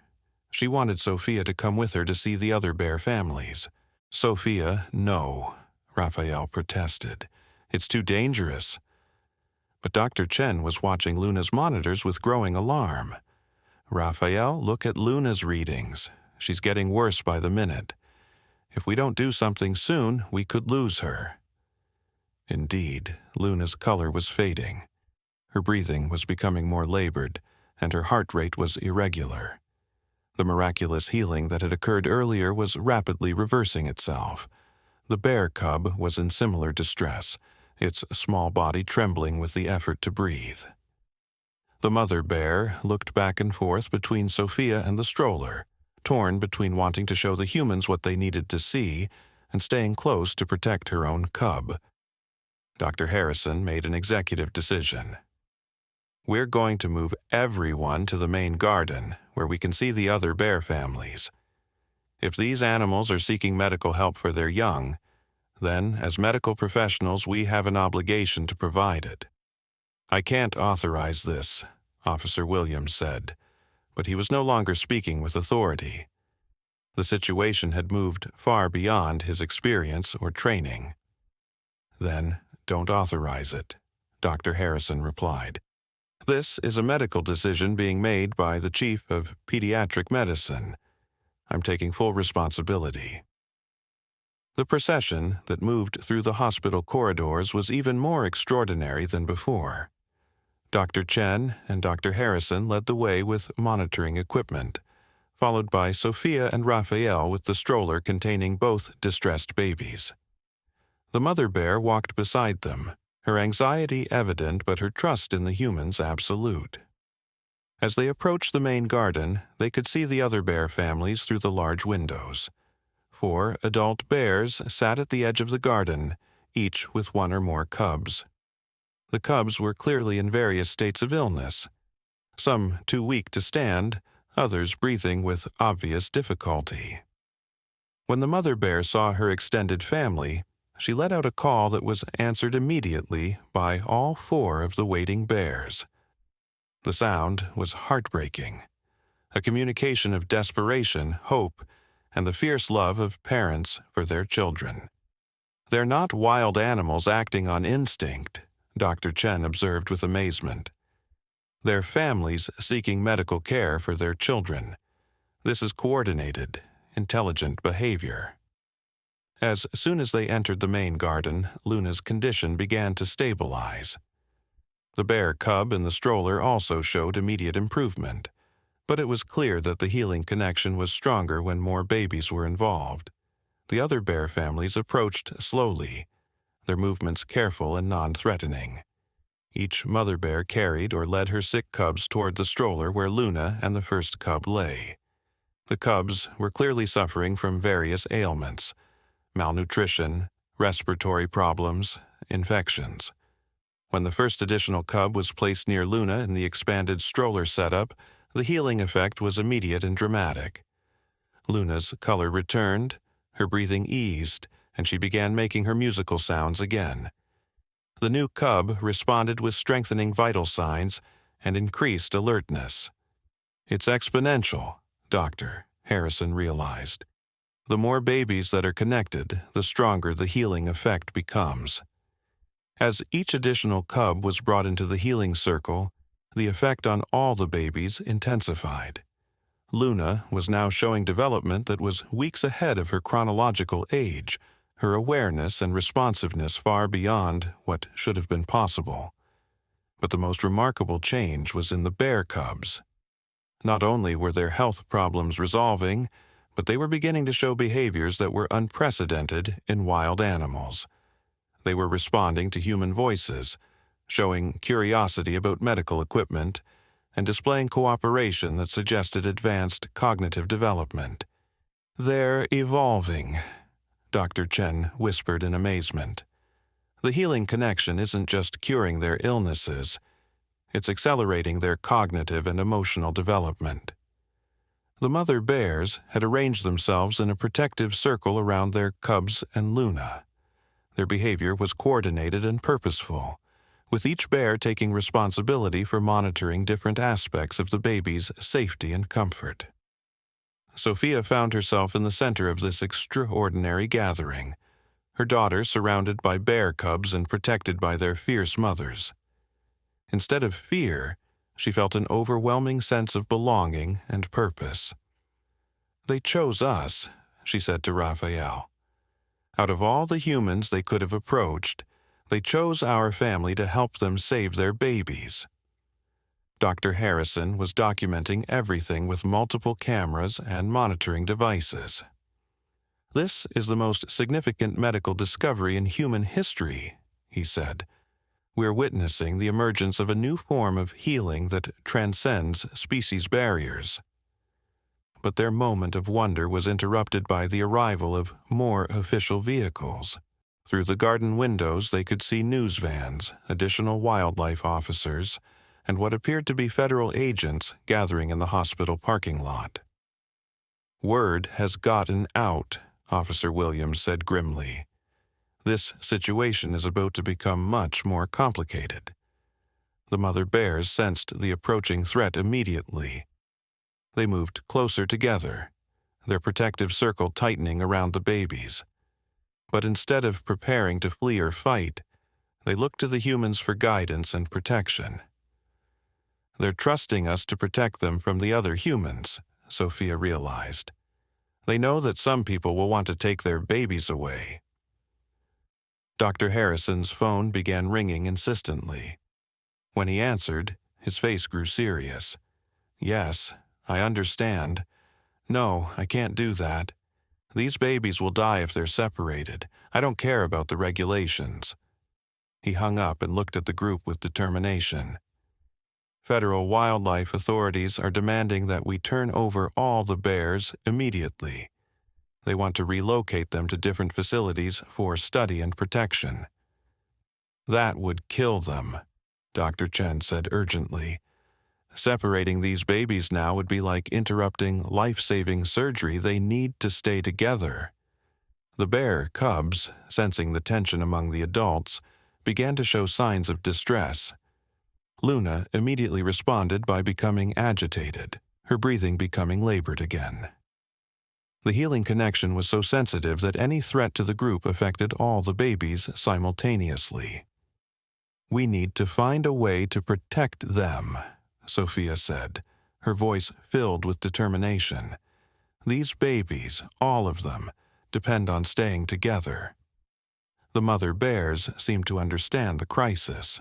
She wanted Sophia to come with her to see the other bear families. "Sophia, no," Raphael protested. "It's too dangerous." But Dr. Chen was watching Luna's monitors with growing alarm. "Raphael, look at Luna's readings. She's getting worse by the minute. If we don't do something soon, we could lose her." Indeed, Luna's color was fading. Her breathing was becoming more labored, and her heart rate was irregular. The miraculous healing that had occurred earlier was rapidly reversing itself. The bear cub was in similar distress, its small body trembling with the effort to breathe. The mother bear looked back and forth between Sophia and the stroller, torn between wanting to show the humans what they needed to see and staying close to protect her own cub. Dr. Harrison made an executive decision. "We're going to move everyone to the main garden, where we can see the other bear families. If these animals are seeking medical help for their young, then, as medical professionals, we have an obligation to provide it." "I can't authorize this," Officer Williams said, but he was no longer speaking with authority. The situation had moved far beyond his experience or training. "Then don't authorize it," Dr. Harrison replied. "This is a medical decision being made by the Chief of Pediatric Medicine. I'm taking full responsibility." The procession that moved through the hospital corridors was even more extraordinary than before. Dr. Chen and Dr. Harrison led the way with monitoring equipment, followed by Sophia and Raphael with the stroller containing both distressed babies. The mother bear walked beside them, her anxiety evident but her trust in the humans absolute. As they approached the main garden, they could see the other bear families through the large windows. 4 adult bears sat at the edge of the garden, each with 1 or more cubs. The cubs were clearly in various states of illness, some too weak to stand, others breathing with obvious difficulty. When the mother bear saw her extended family, she let out a call that was answered immediately by all 4 of the waiting bears. The sound was heartbreaking, a communication of desperation, hope, and the fierce love of parents for their children. "They're not wild animals acting on instinct," Dr. Chen observed with amazement. "They're families seeking medical care for their children. This is coordinated, intelligent behavior." As soon as they entered the main garden, Luna's condition began to stabilize. The bear cub in the stroller also showed immediate improvement, but it was clear that the healing connection was stronger when more babies were involved. The other bear families approached slowly, their movements careful and non-threatening. Each mother bear carried or led her sick cubs toward the stroller where Luna and the first cub lay. The cubs were clearly suffering from various ailments: malnutrition, respiratory problems, infections. When the first additional cub was placed near Luna in the expanded stroller setup, the healing effect was immediate and dramatic. Luna's color returned, her breathing eased, and she began making her musical sounds again. The new cub responded with strengthening vital signs and increased alertness. It's exponential, Dr. Harrison realized. The more babies that are connected, the stronger the healing effect becomes. As each additional cub was brought into the healing circle, the effect on all the babies intensified. Luna was now showing development that was weeks ahead of her chronological age, her awareness and responsiveness far beyond what should have been possible. But the most remarkable change was in the bear cubs. Not only were their health problems resolving, but they were beginning to show behaviors that were unprecedented in wild animals. They were responding to human voices, showing curiosity about medical equipment, and displaying cooperation that suggested advanced cognitive development. "They're evolving," Dr. Chen whispered in amazement. "The healing connection isn't just curing their illnesses, it's accelerating their cognitive and emotional development." The mother bears had arranged themselves in a protective circle around their cubs and Luna. Their behavior was coordinated and purposeful, with each bear taking responsibility for monitoring different aspects of the baby's safety and comfort. Sophia found herself in the center of this extraordinary gathering, her daughter surrounded by bear cubs and protected by their fierce mothers. Instead of fear, she felt an overwhelming sense of belonging and purpose. "They chose us," she said to Raphael. "Out of all the humans they could have approached, they chose our family to help them save their babies." Dr. Harrison was documenting everything with multiple cameras and monitoring devices. "This is the most significant medical discovery in human history," he said. "We're witnessing the emergence of a new form of healing that transcends species barriers." But their moment of wonder was interrupted by the arrival of more official vehicles. Through the garden windows they could see news vans, additional wildlife officers, and what appeared to be federal agents gathering in the hospital parking lot. "Word has gotten out," Officer Williams said grimly. "This situation is about to become much more complicated." The mother bears sensed the approaching threat immediately. They moved closer together, their protective circle tightening around the babies. But instead of preparing to flee or fight, they looked to the humans for guidance and protection. "They're trusting us to protect them from the other humans," Sophia realized. "They know that some people will want to take their babies away." Dr. Harrison's phone began ringing insistently. When he answered, his face grew serious. "Yes, I understand. No, I can't do that. These babies will die if they're separated. I don't care about the regulations." He hung up and looked at the group with determination. "Federal wildlife authorities are demanding that we turn over all the bears immediately. They want to relocate them to different facilities for study and protection." "That would kill them," Dr. Chen said urgently. "Separating these babies now would be like interrupting life-saving surgery. They need to stay together." The bear cubs, sensing the tension among the adults, began to show signs of distress. Luna immediately responded by becoming agitated, her breathing becoming labored again. The healing connection was so sensitive that any threat to the group affected all the babies simultaneously. "We need to find a way to protect them," Sophia said, her voice filled with determination. "These babies, all of them, depend on staying together." The mother bears seemed to understand the crisis.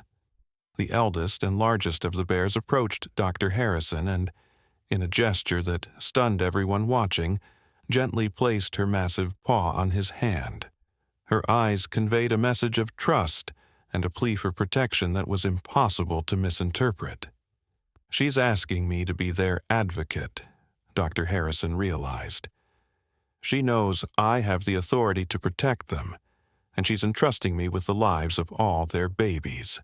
The eldest and largest of the bears approached Dr. Harrison and, in a gesture that stunned everyone watching, gently placed her massive paw on his hand. Her eyes conveyed a message of trust and a plea for protection that was impossible to misinterpret. "She's asking me to be their advocate," Dr. Harrison realized. She knows I have the authority to protect them, and she's entrusting me with the lives of all their babies.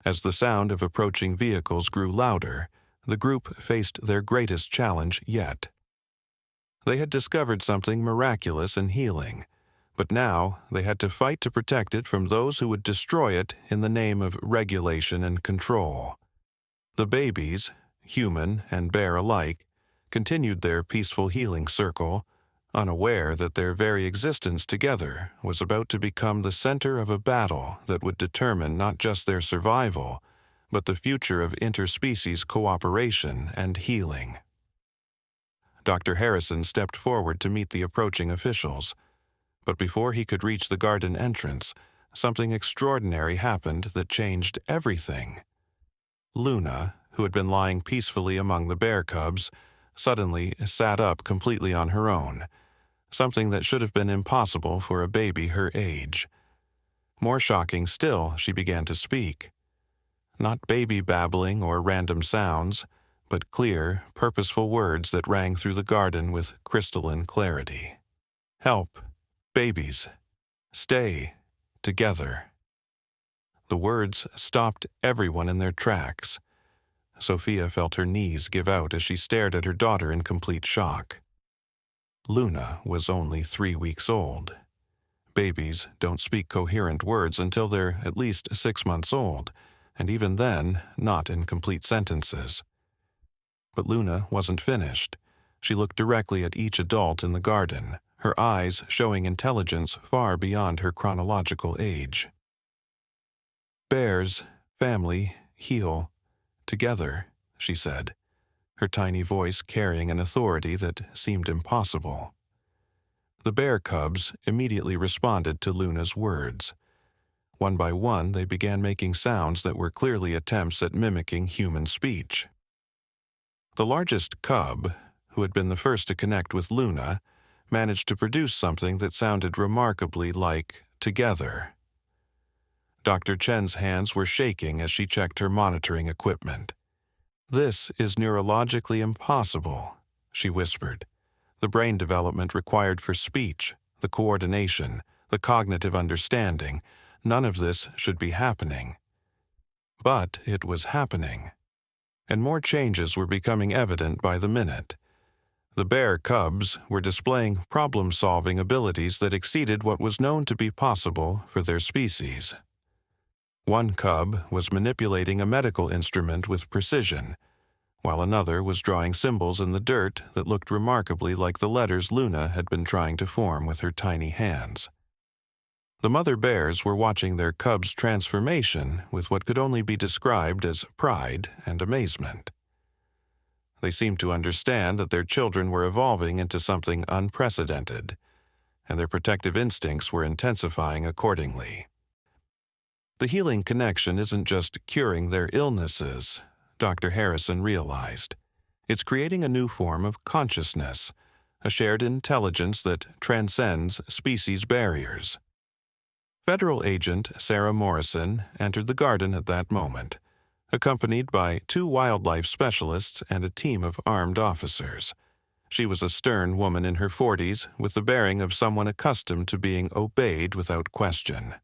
As the sound of approaching vehicles grew louder, the group faced their greatest challenge yet. They had discovered something miraculous and healing, but now they had to fight to protect it from those who would destroy it in the name of regulation and control. The babies, human and bear alike, continued their peaceful healing circle, unaware that their very existence together was about to become the center of a battle that would determine not just their survival, but the future of interspecies cooperation and healing. Dr. Harrison stepped forward to meet the approaching officials, but before he could reach the garden entrance, something extraordinary happened that changed everything. Luna, who had been lying peacefully among the bear cubs, suddenly sat up completely on her own, something that should have been impossible for a baby her age. More shocking still, she began to speak. Not baby babbling or random sounds, but clear, purposeful words that rang through the garden with crystalline clarity. Help, babies, stay, together. The words stopped everyone in their tracks. Sophia felt her knees give out as she stared at her daughter in complete shock. Luna was only 3 weeks old. Babies don't speak coherent words until they're at least 6 months old, and even then, not in complete sentences. But Luna wasn't finished. She looked directly at each adult in the garden, her eyes showing intelligence far beyond her chronological age. Bears, family, heal, together, she said, her tiny voice carrying an authority that seemed impossible. The bear cubs immediately responded to Luna's words. One by one, they began making sounds that were clearly attempts at mimicking human speech. The largest cub, who had been the first to connect with Luna, managed to produce something that sounded remarkably like together. Dr. Chen's hands were shaking as she checked her monitoring equipment. "This is neurologically impossible," she whispered. "The brain development required for speech, the coordination, the cognitive understanding, none of this should be happening." But it was happening. And more changes were becoming evident by the minute. The bear cubs were displaying problem-solving abilities that exceeded what was known to be possible for their species. One cub was manipulating a medical instrument with precision, while another was drawing symbols in the dirt that looked remarkably like the letters Luna had been trying to form with her tiny hands. The mother bears were watching their cubs' transformation with what could only be described as pride and amazement. They seemed to understand that their children were evolving into something unprecedented, and their protective instincts were intensifying accordingly. The healing connection isn't just curing their illnesses, Dr. Harrison realized. It's creating a new form of consciousness, a shared intelligence that transcends species barriers. Federal Agent Sarah Morrison entered the garden at that moment, accompanied by 2 wildlife specialists and a team of armed officers. She was a stern woman in her 40s, with the bearing of someone accustomed to being obeyed without question.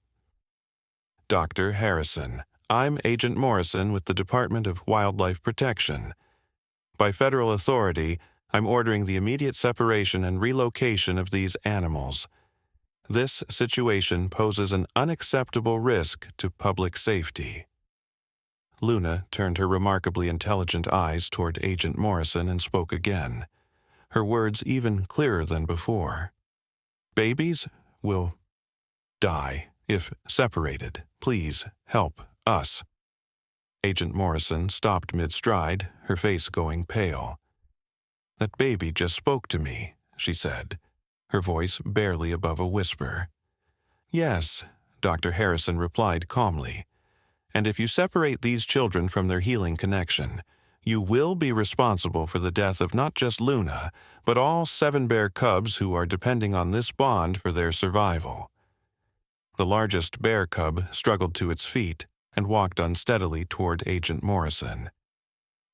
"Dr. Harrison, I'm Agent Morrison with the Department of Wildlife Protection. By federal authority, I'm ordering the immediate separation and relocation of these animals. This situation poses an unacceptable risk to public safety." Luna turned her remarkably intelligent eyes toward Agent Morrison and spoke again, her words even clearer than before. "Babies will die if separated. Please help us." Agent Morrison stopped mid-stride, her face going pale. "That baby just spoke to me," she said, her voice barely above a whisper. "Yes," Dr. Harrison replied calmly. "And if you separate these children from their healing connection, you will be responsible for the death of not just Luna, but all 7 bear cubs who are depending on this bond for their survival." The largest bear cub struggled to its feet and walked unsteadily toward Agent Morrison.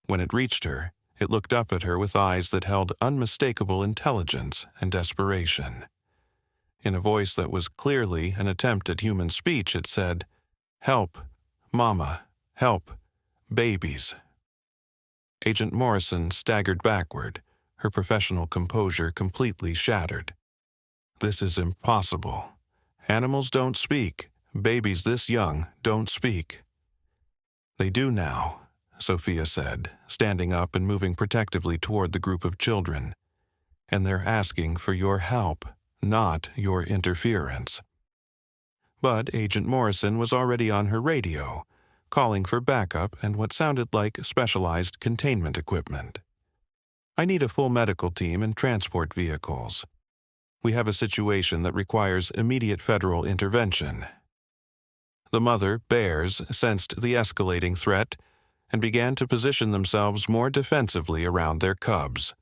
When it reached her, It looked up at her with eyes that held unmistakable intelligence and desperation. In a voice that was clearly an attempt at human speech, it said, "Help, Mama, help, babies." Agent Morrison staggered backward, her professional composure completely shattered. "This is impossible. Animals don't speak. Babies this young don't speak." "They do now," Sophia said, standing up and moving protectively toward the group of children. "And they're asking for your help, not your interference." But Agent Morrison was already on her radio, calling for backup and what sounded like specialized containment equipment. "I need a full medical team and transport vehicles. We have a situation that requires immediate federal intervention." The mother bears sensed the escalating threat and began to position themselves more defensively around their cubs.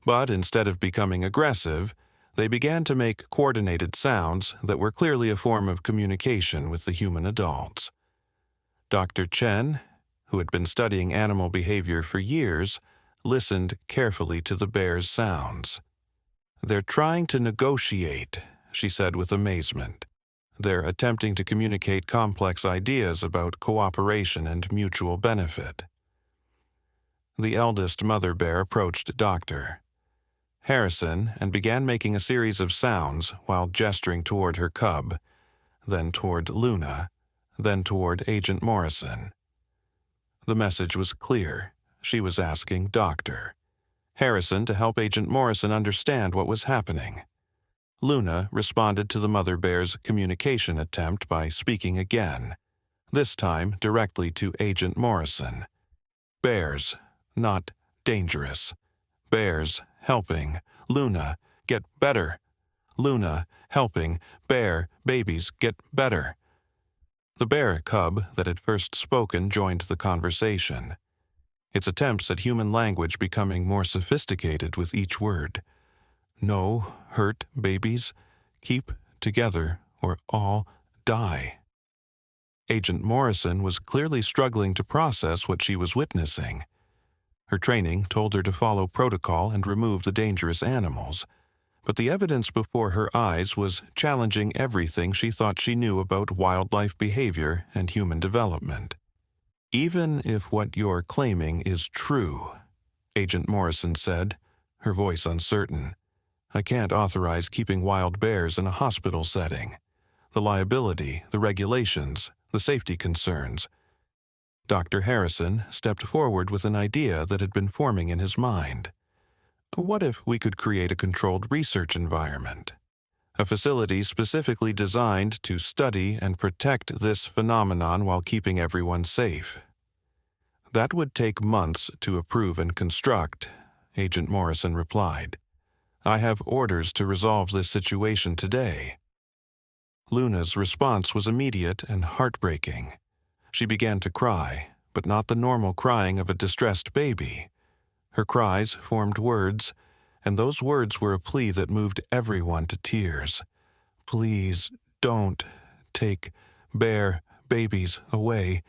But instead of becoming aggressive, they began to make coordinated sounds that were clearly a form of communication with the human adults. Dr. Chen, who had been studying animal behavior for years, listened carefully to the bear's sounds. "They're trying to negotiate," she said with amazement. "They're attempting to communicate complex ideas about cooperation and mutual benefit." The eldest mother bear approached Dr. Harrison and began making a series of sounds while gesturing toward her cub, then toward Luna, then toward Agent Morrison. The message was clear. She was asking Dr. Harrison to help Agent Morrison understand what was happening. Luna responded to the mother bear's communication attempt by speaking again, this time directly to Agent Morrison. "Bears, not dangerous. Bears helping. Luna, get better. Luna, helping. Bear, babies, get better." The bear cub that had first spoken joined the conversation, its attempts at human language becoming more sophisticated with each word. "No hurt babies. Keep together or all die." Agent Morrison was clearly struggling to process what she was witnessing. Her training told her to follow protocol and remove the dangerous animals, but the evidence before her eyes was challenging everything she thought she knew about wildlife behavior and human development. "Even if what you're claiming is true," Agent Morrison said, her voice uncertain, "I can't authorize keeping wild bears in a hospital setting. The liability, the regulations, the safety concerns." Dr. Harrison stepped forward with an idea that had been forming in his mind. "What if we could create a controlled research environment? A facility specifically designed to study and protect this phenomenon while keeping everyone safe." "That would take months to approve and construct," Agent Morrison replied. "I have orders to resolve this situation today." Luna's response was immediate and heartbreaking. She began to cry, but not the normal crying of a distressed baby. Her cries formed words, and those words were a plea that moved everyone to tears. "Please don't take bear babies away.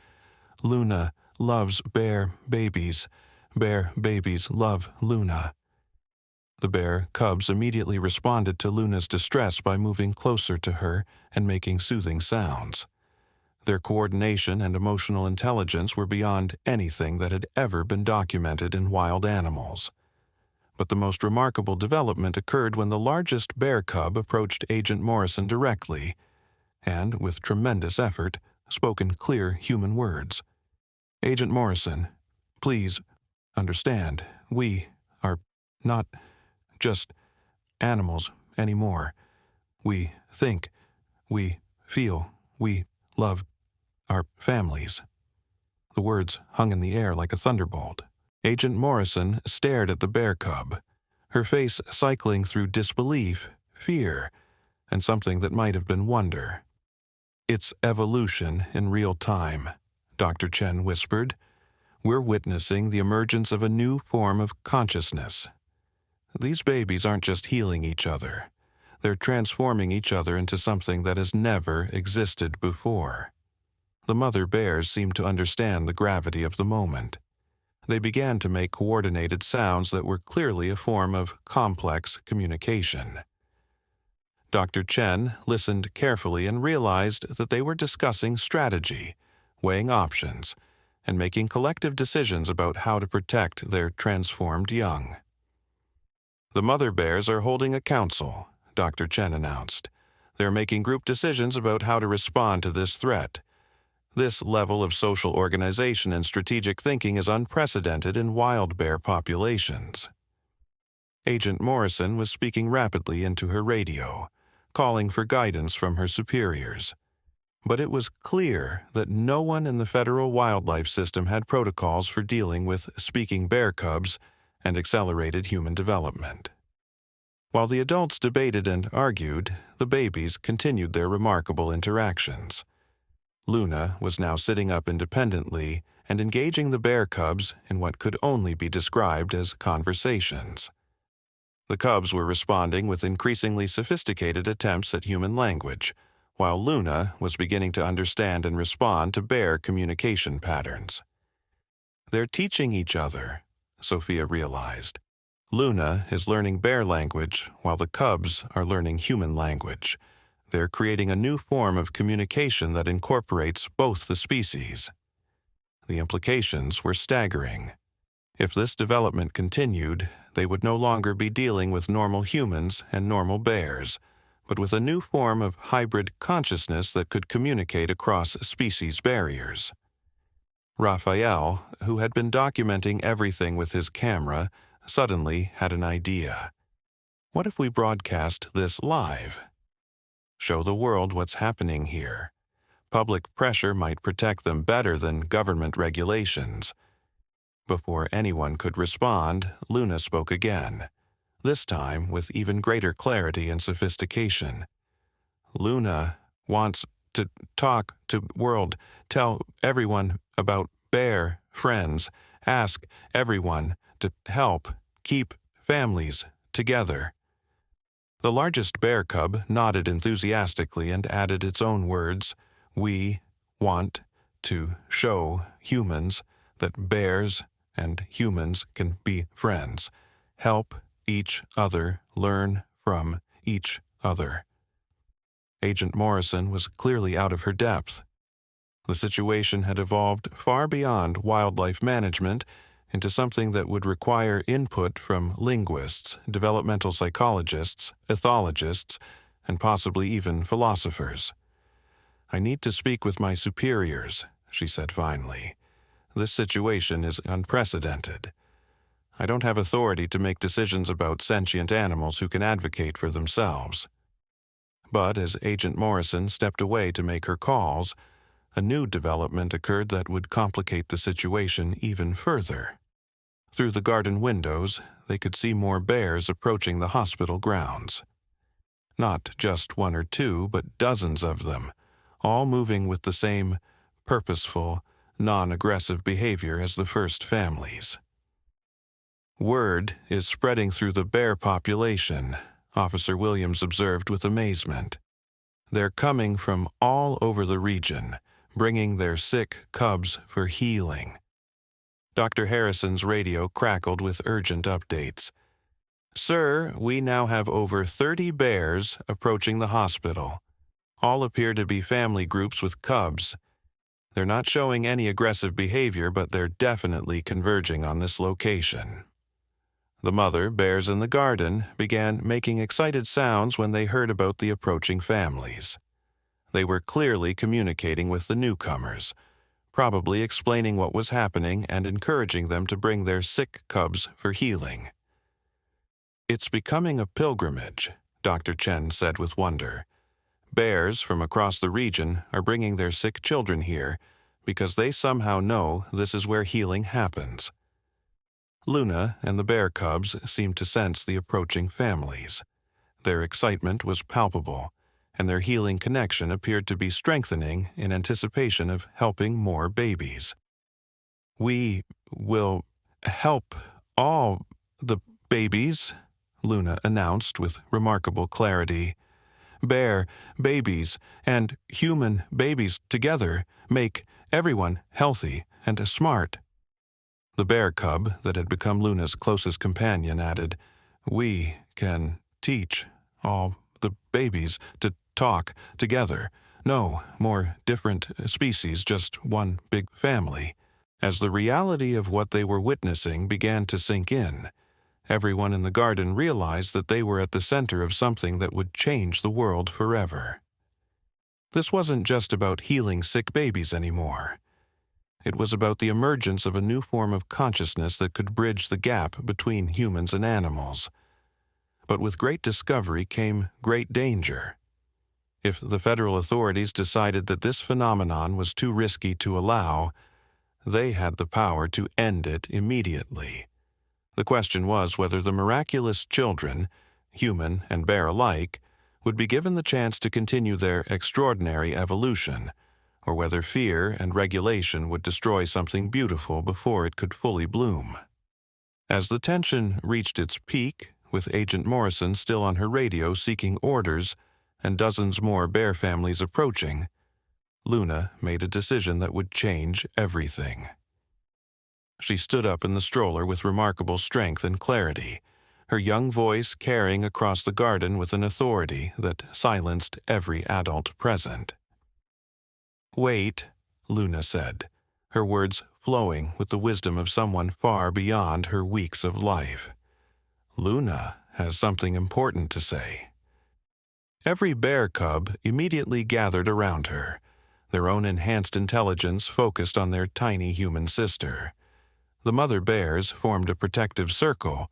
Luna loves bear babies. Bear babies love Luna." The bear cubs immediately responded to Luna's distress by moving closer to her and making soothing sounds. Their coordination and emotional intelligence were beyond anything that had ever been documented in wild animals. But the most remarkable development occurred when the largest bear cub approached Agent Morrison directly and, with tremendous effort, spoke in clear human words. "Agent Morrison, please understand, we are not just animals anymore. We think, we feel, we love our families." The words hung in the air like a thunderbolt. Agent Morrison stared at the bear cub, her face cycling through disbelief, fear, and something that might have been wonder. "It's evolution in real time," Dr. Chen whispered. "We're witnessing the emergence of a new form of consciousness. These babies aren't just healing each other. They're transforming each other into something that has never existed before." The mother bears seemed to understand the gravity of the moment. They began to make coordinated sounds that were clearly a form of complex communication. Dr. Chen listened carefully and realized that they were discussing strategy, weighing options, and making collective decisions about how to protect their transformed young. "The mother bears are holding a council," Dr. Chen announced. "They're making group decisions about how to respond to this threat. This level of social organization and strategic thinking is unprecedented in wild bear populations." Agent Morrison was speaking rapidly into her radio, calling for guidance from her superiors. But it was clear that no one in the federal wildlife system had protocols for dealing with speaking bear cubs and accelerated human development. While the adults debated and argued, the babies continued their remarkable interactions. Luna was now sitting up independently and engaging the bear cubs in what could only be described as conversations. The cubs were responding with increasingly sophisticated attempts at human language, while Luna was beginning to understand and respond to bear communication patterns. "They're teaching each other," Sophia realized. "Luna is learning bear language while the cubs are learning human language. They're creating a new form of communication that incorporates both the species." The implications were staggering. If this development continued, they would no longer be dealing with normal humans and normal bears, but with a new form of hybrid consciousness that could communicate across species barriers. Raphael, who had been documenting everything with his camera, suddenly had an idea. "What if we broadcast this live? Show the world what's happening here. Public pressure might protect them better than government regulations." Before anyone could respond, Luna spoke again, this time with even greater clarity and sophistication. "Luna wants to talk to world, tell everyone about bear friends, ask everyone to help keep families together." The largest bear cub nodded enthusiastically and added its own words. "We want to show humans that bears and humans can be friends, help each other, learn from each other." Agent Morrison was clearly out of her depth. The situation had evolved far beyond wildlife management into something that would require input from linguists, developmental psychologists, ethologists, and possibly even philosophers. "I need to speak with my superiors," she said finally. "This situation is unprecedented. I don't have authority to make decisions about sentient animals who can advocate for themselves." But as Agent Morrison stepped away to make her calls, a new development occurred that would complicate the situation even further. Through the garden windows, they could see more bears approaching the hospital grounds. Not just one or two, but dozens of them, all moving with the same purposeful, non-aggressive behavior as the first families. "Word is spreading through the bear population," Officer Williams observed with amazement. "They're coming from all over the region, bringing their sick cubs for healing." Dr. Harrison's radio crackled with urgent updates. "Sir, we now have over 30 bears approaching the hospital. All appear to be family groups with cubs. They're not showing any aggressive behavior, but they're definitely converging on this location." The mother bears in the garden began making excited sounds when they heard about the approaching families. They were clearly communicating with the newcomers, probably explaining what was happening and encouraging them to bring their sick cubs for healing. "It's becoming a pilgrimage," Dr. Chen said with wonder. "Bears from across the region are bringing their sick children here because they somehow know this is where healing happens." Luna and the bear cubs seemed to sense the approaching families. Their excitement was palpable, and their healing connection appeared to be strengthening in anticipation of helping more babies. "We will help all the babies," Luna announced with remarkable clarity. "Bear babies and human babies together make everyone healthy and smart." The bear cub that had become Luna's closest companion added, "We can teach all the babies to talk together. No more different species, just one big family." As the reality of what they were witnessing began to sink in, everyone in the garden realized that they were at the center of something that would change the world forever. This wasn't just about healing sick babies anymore. It was about the emergence of a new form of consciousness that could bridge the gap between humans and animals. But with great discovery came great danger. If the federal authorities decided that this phenomenon was too risky to allow, they had the power to end it immediately. The question was whether the miraculous children, human and bear alike, would be given the chance to continue their extraordinary evolution, or whether fear and regulation would destroy something beautiful before it could fully bloom. As the tension reached its peak, with Agent Morrison still on her radio seeking orders and dozens more bear families approaching, Luna made a decision that would change everything. She stood up in the stroller with remarkable strength and clarity, her young voice carrying across the garden with an authority that silenced every adult present. "Wait," Luna said, her words flowing with the wisdom of someone far beyond her weeks of life. "Luna has something important to say." Every bear cub immediately gathered around her, their own enhanced intelligence focused on their tiny human sister. The mother bears formed a protective circle,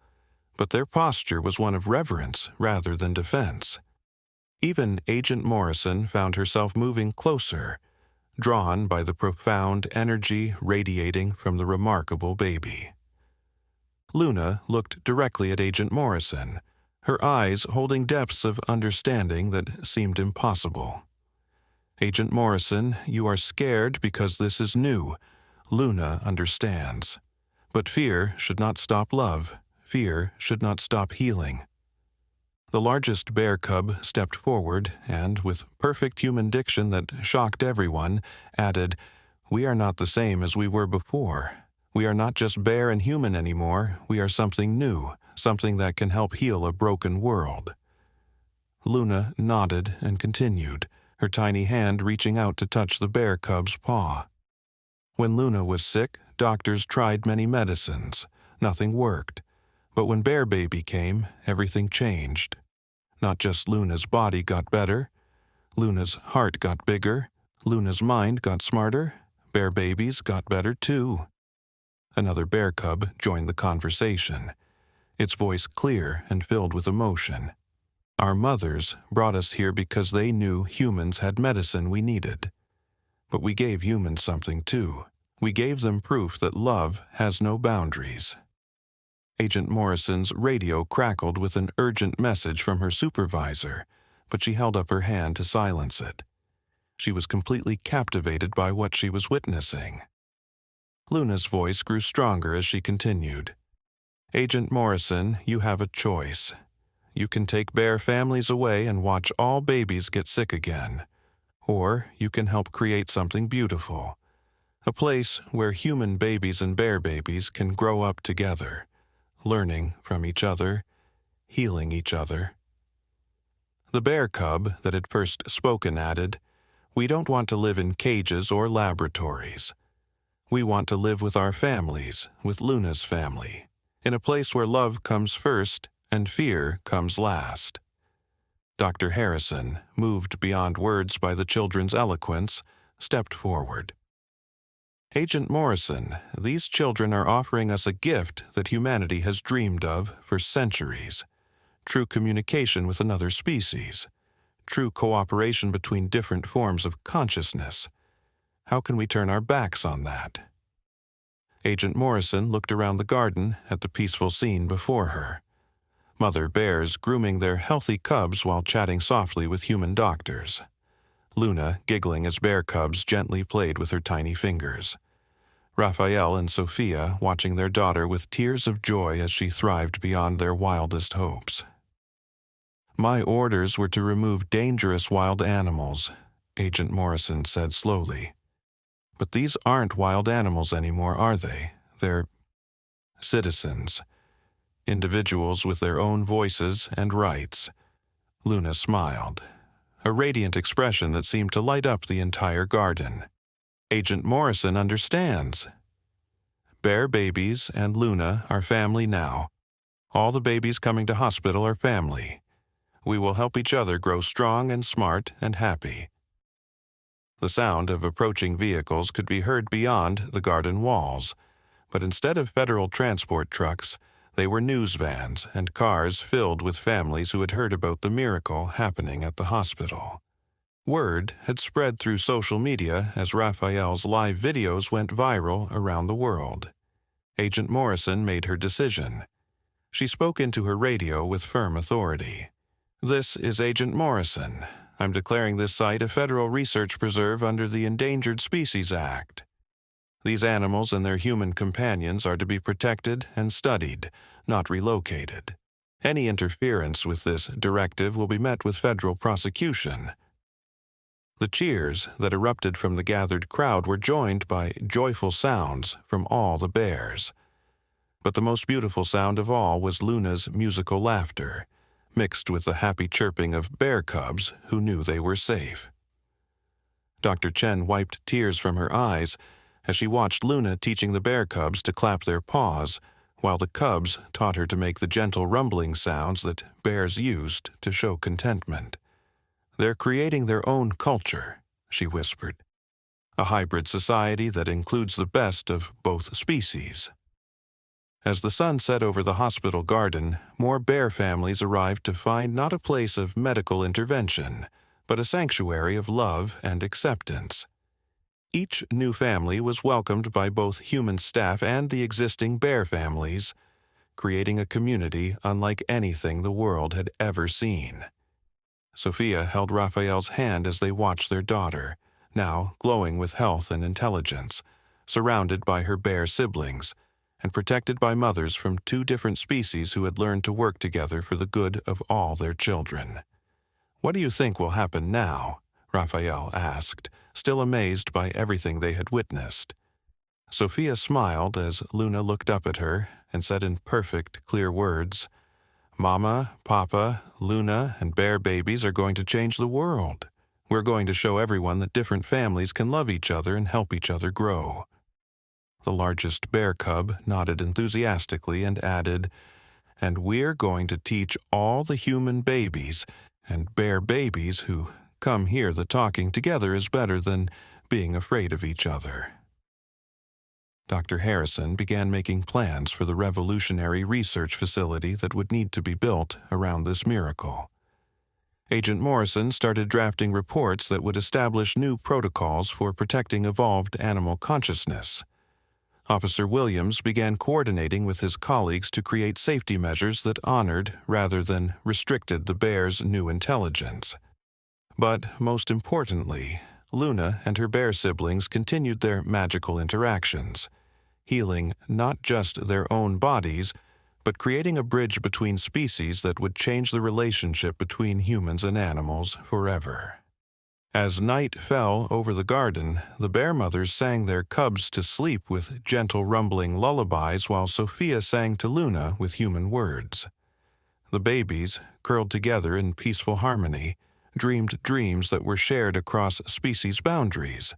but their posture was one of reverence rather than defense. Even Agent Morrison found herself moving closer, drawn by the profound energy radiating from the remarkable baby. Luna looked directly at Agent Morrison, her eyes holding depths of understanding that seemed impossible. "Agent Morrison, you are scared because this is new. Luna understands. But fear should not stop love. Fear should not stop healing." The largest bear cub stepped forward and, with perfect human diction that shocked everyone, added, "We are not the same as we were before. We are not just bear and human anymore. We are something new, something that can help heal a broken world." Luna nodded and continued, her tiny hand reaching out to touch the bear cub's paw. When Luna was sick, doctors tried many medicines. Nothing worked. But when Bear Baby came, everything changed. Not just Luna's body got better. Luna's heart got bigger. Luna's mind got smarter. Bear Baby's got better too. Another bear cub joined the conversation, its voice clear and filled with emotion. "Our mothers brought us here because they knew humans had medicine we needed. But we gave humans something too. We gave them proof that love has no boundaries." Agent Morrison's radio crackled with an urgent message from her supervisor, but she held up her hand to silence it. She was completely captivated by what she was witnessing. Luna's voice grew stronger as she continued. "Agent Morrison, you have a choice. You can take bear families away and watch all babies get sick again. Or you can help create something beautiful. A place where human babies and bear babies can grow up together, learning from each other, healing each other." The bear cub that had first spoken added, "We don't want to live in cages or laboratories. We want to live with our families, with Luna's family, in a place where love comes first and fear comes last." Dr. Harrison, moved beyond words by the children's eloquence, stepped forward. "Agent Morrison, these children are offering us a gift that humanity has dreamed of for centuries. True communication with another species. True cooperation between different forms of consciousness. How can we turn our backs on that?" Agent Morrison looked around the garden at the peaceful scene before her. Mother bears grooming their healthy cubs while chatting softly with human doctors. Luna giggling as bear cubs gently played with her tiny fingers. Raphael and Sophia watching their daughter with tears of joy as she thrived beyond their wildest hopes. "My orders were to remove dangerous wild animals," Agent Morrison said slowly. "But these aren't wild animals anymore, are they? They're citizens, individuals with their own voices and rights. Luna smiled, a radiant expression that seemed to light up the entire garden. Agent Morrison understands. Bear babies and Luna are family now. All the babies coming to hospital are family. We will help each other grow strong and smart and happy. The sound of approaching vehicles could be heard beyond the garden walls, but instead of federal transport trucks, they were news vans and cars filled with families who had heard about the miracle happening at the hospital. Word had spread through social media as Raphael's live videos went viral around the world. Agent Morrison made her decision. She spoke into her radio with firm authority. "This is Agent Morrison. I'm declaring this site a federal research preserve under the Endangered Species Act. These animals and their human companions are to be protected and studied, not relocated. Any interference with this directive will be met with federal prosecution." The cheers that erupted from the gathered crowd were joined by joyful sounds from all the bears. But the most beautiful sound of all was Luna's musical laughter, mixed with the happy chirping of bear cubs who knew they were safe. Dr. Chen wiped tears from her eyes as she watched Luna teaching the bear cubs to clap their paws, while the cubs taught her to make the gentle rumbling sounds that bears used to show contentment. "They're creating their own culture," she whispered. "A hybrid society that includes the best of both species." As the sun set over the hospital garden, more bear families arrived to find not a place of medical intervention, but a sanctuary of love and acceptance. Each new family was welcomed by both human staff and the existing bear families, creating a community unlike anything the world had ever seen. Sophia held Raphael's hand as they watched their daughter, now glowing with health and intelligence, surrounded by her bear siblings, and protected by mothers from two different species who had learned to work together for the good of all their children. "What do you think will happen now?" Raphael asked, still amazed by everything they had witnessed. Sophia smiled as Luna looked up at her and said in perfect, clear words, "Mama, Papa, Luna, and bear babies are going to change the world. We're going to show everyone that different families can love each other and help each other grow." The largest bear cub nodded enthusiastically and added, "And we're going to teach all the human babies and bear babies who come here that talking together is better than being afraid of each other." Dr. Harrison began making plans for the revolutionary research facility that would need to be built around this miracle. Agent Morrison started drafting reports that would establish new protocols for protecting evolved animal consciousness. Officer Williams began coordinating with his colleagues to create safety measures that honored rather than restricted the bear's new intelligence. But most importantly, Luna and her bear siblings continued their magical interactions, healing not just their own bodies, but creating a bridge between species that would change the relationship between humans and animals forever. As night fell over the garden, the bear mothers sang their cubs to sleep with gentle rumbling lullabies while Sophia sang to Luna with human words. The babies, curled together in peaceful harmony, dreamed dreams that were shared across species boundaries,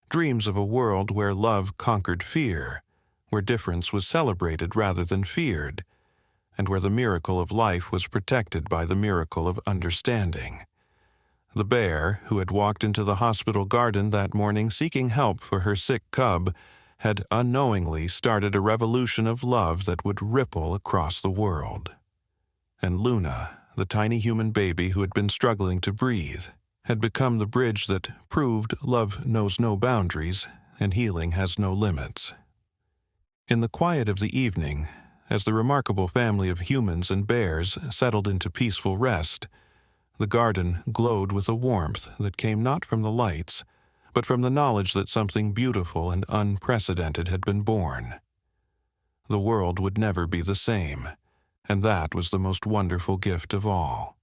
dreams of a world where love conquered fear, where difference was celebrated rather than feared, and where the miracle of life was protected by the miracle of understanding. The bear, who had walked into the hospital garden that morning seeking help for her sick cub, had unknowingly started a revolution of love that would ripple across the world. And Luna, the tiny human baby who had been struggling to breathe, had become the bridge that proved love knows no boundaries and healing has no limits. In the quiet of the evening, as the remarkable family of humans and bears settled into peaceful rest, the garden glowed with a warmth that came not from the lights, but from the knowledge that something beautiful and unprecedented had been born. The world would never be the same, and that was the most wonderful gift of all.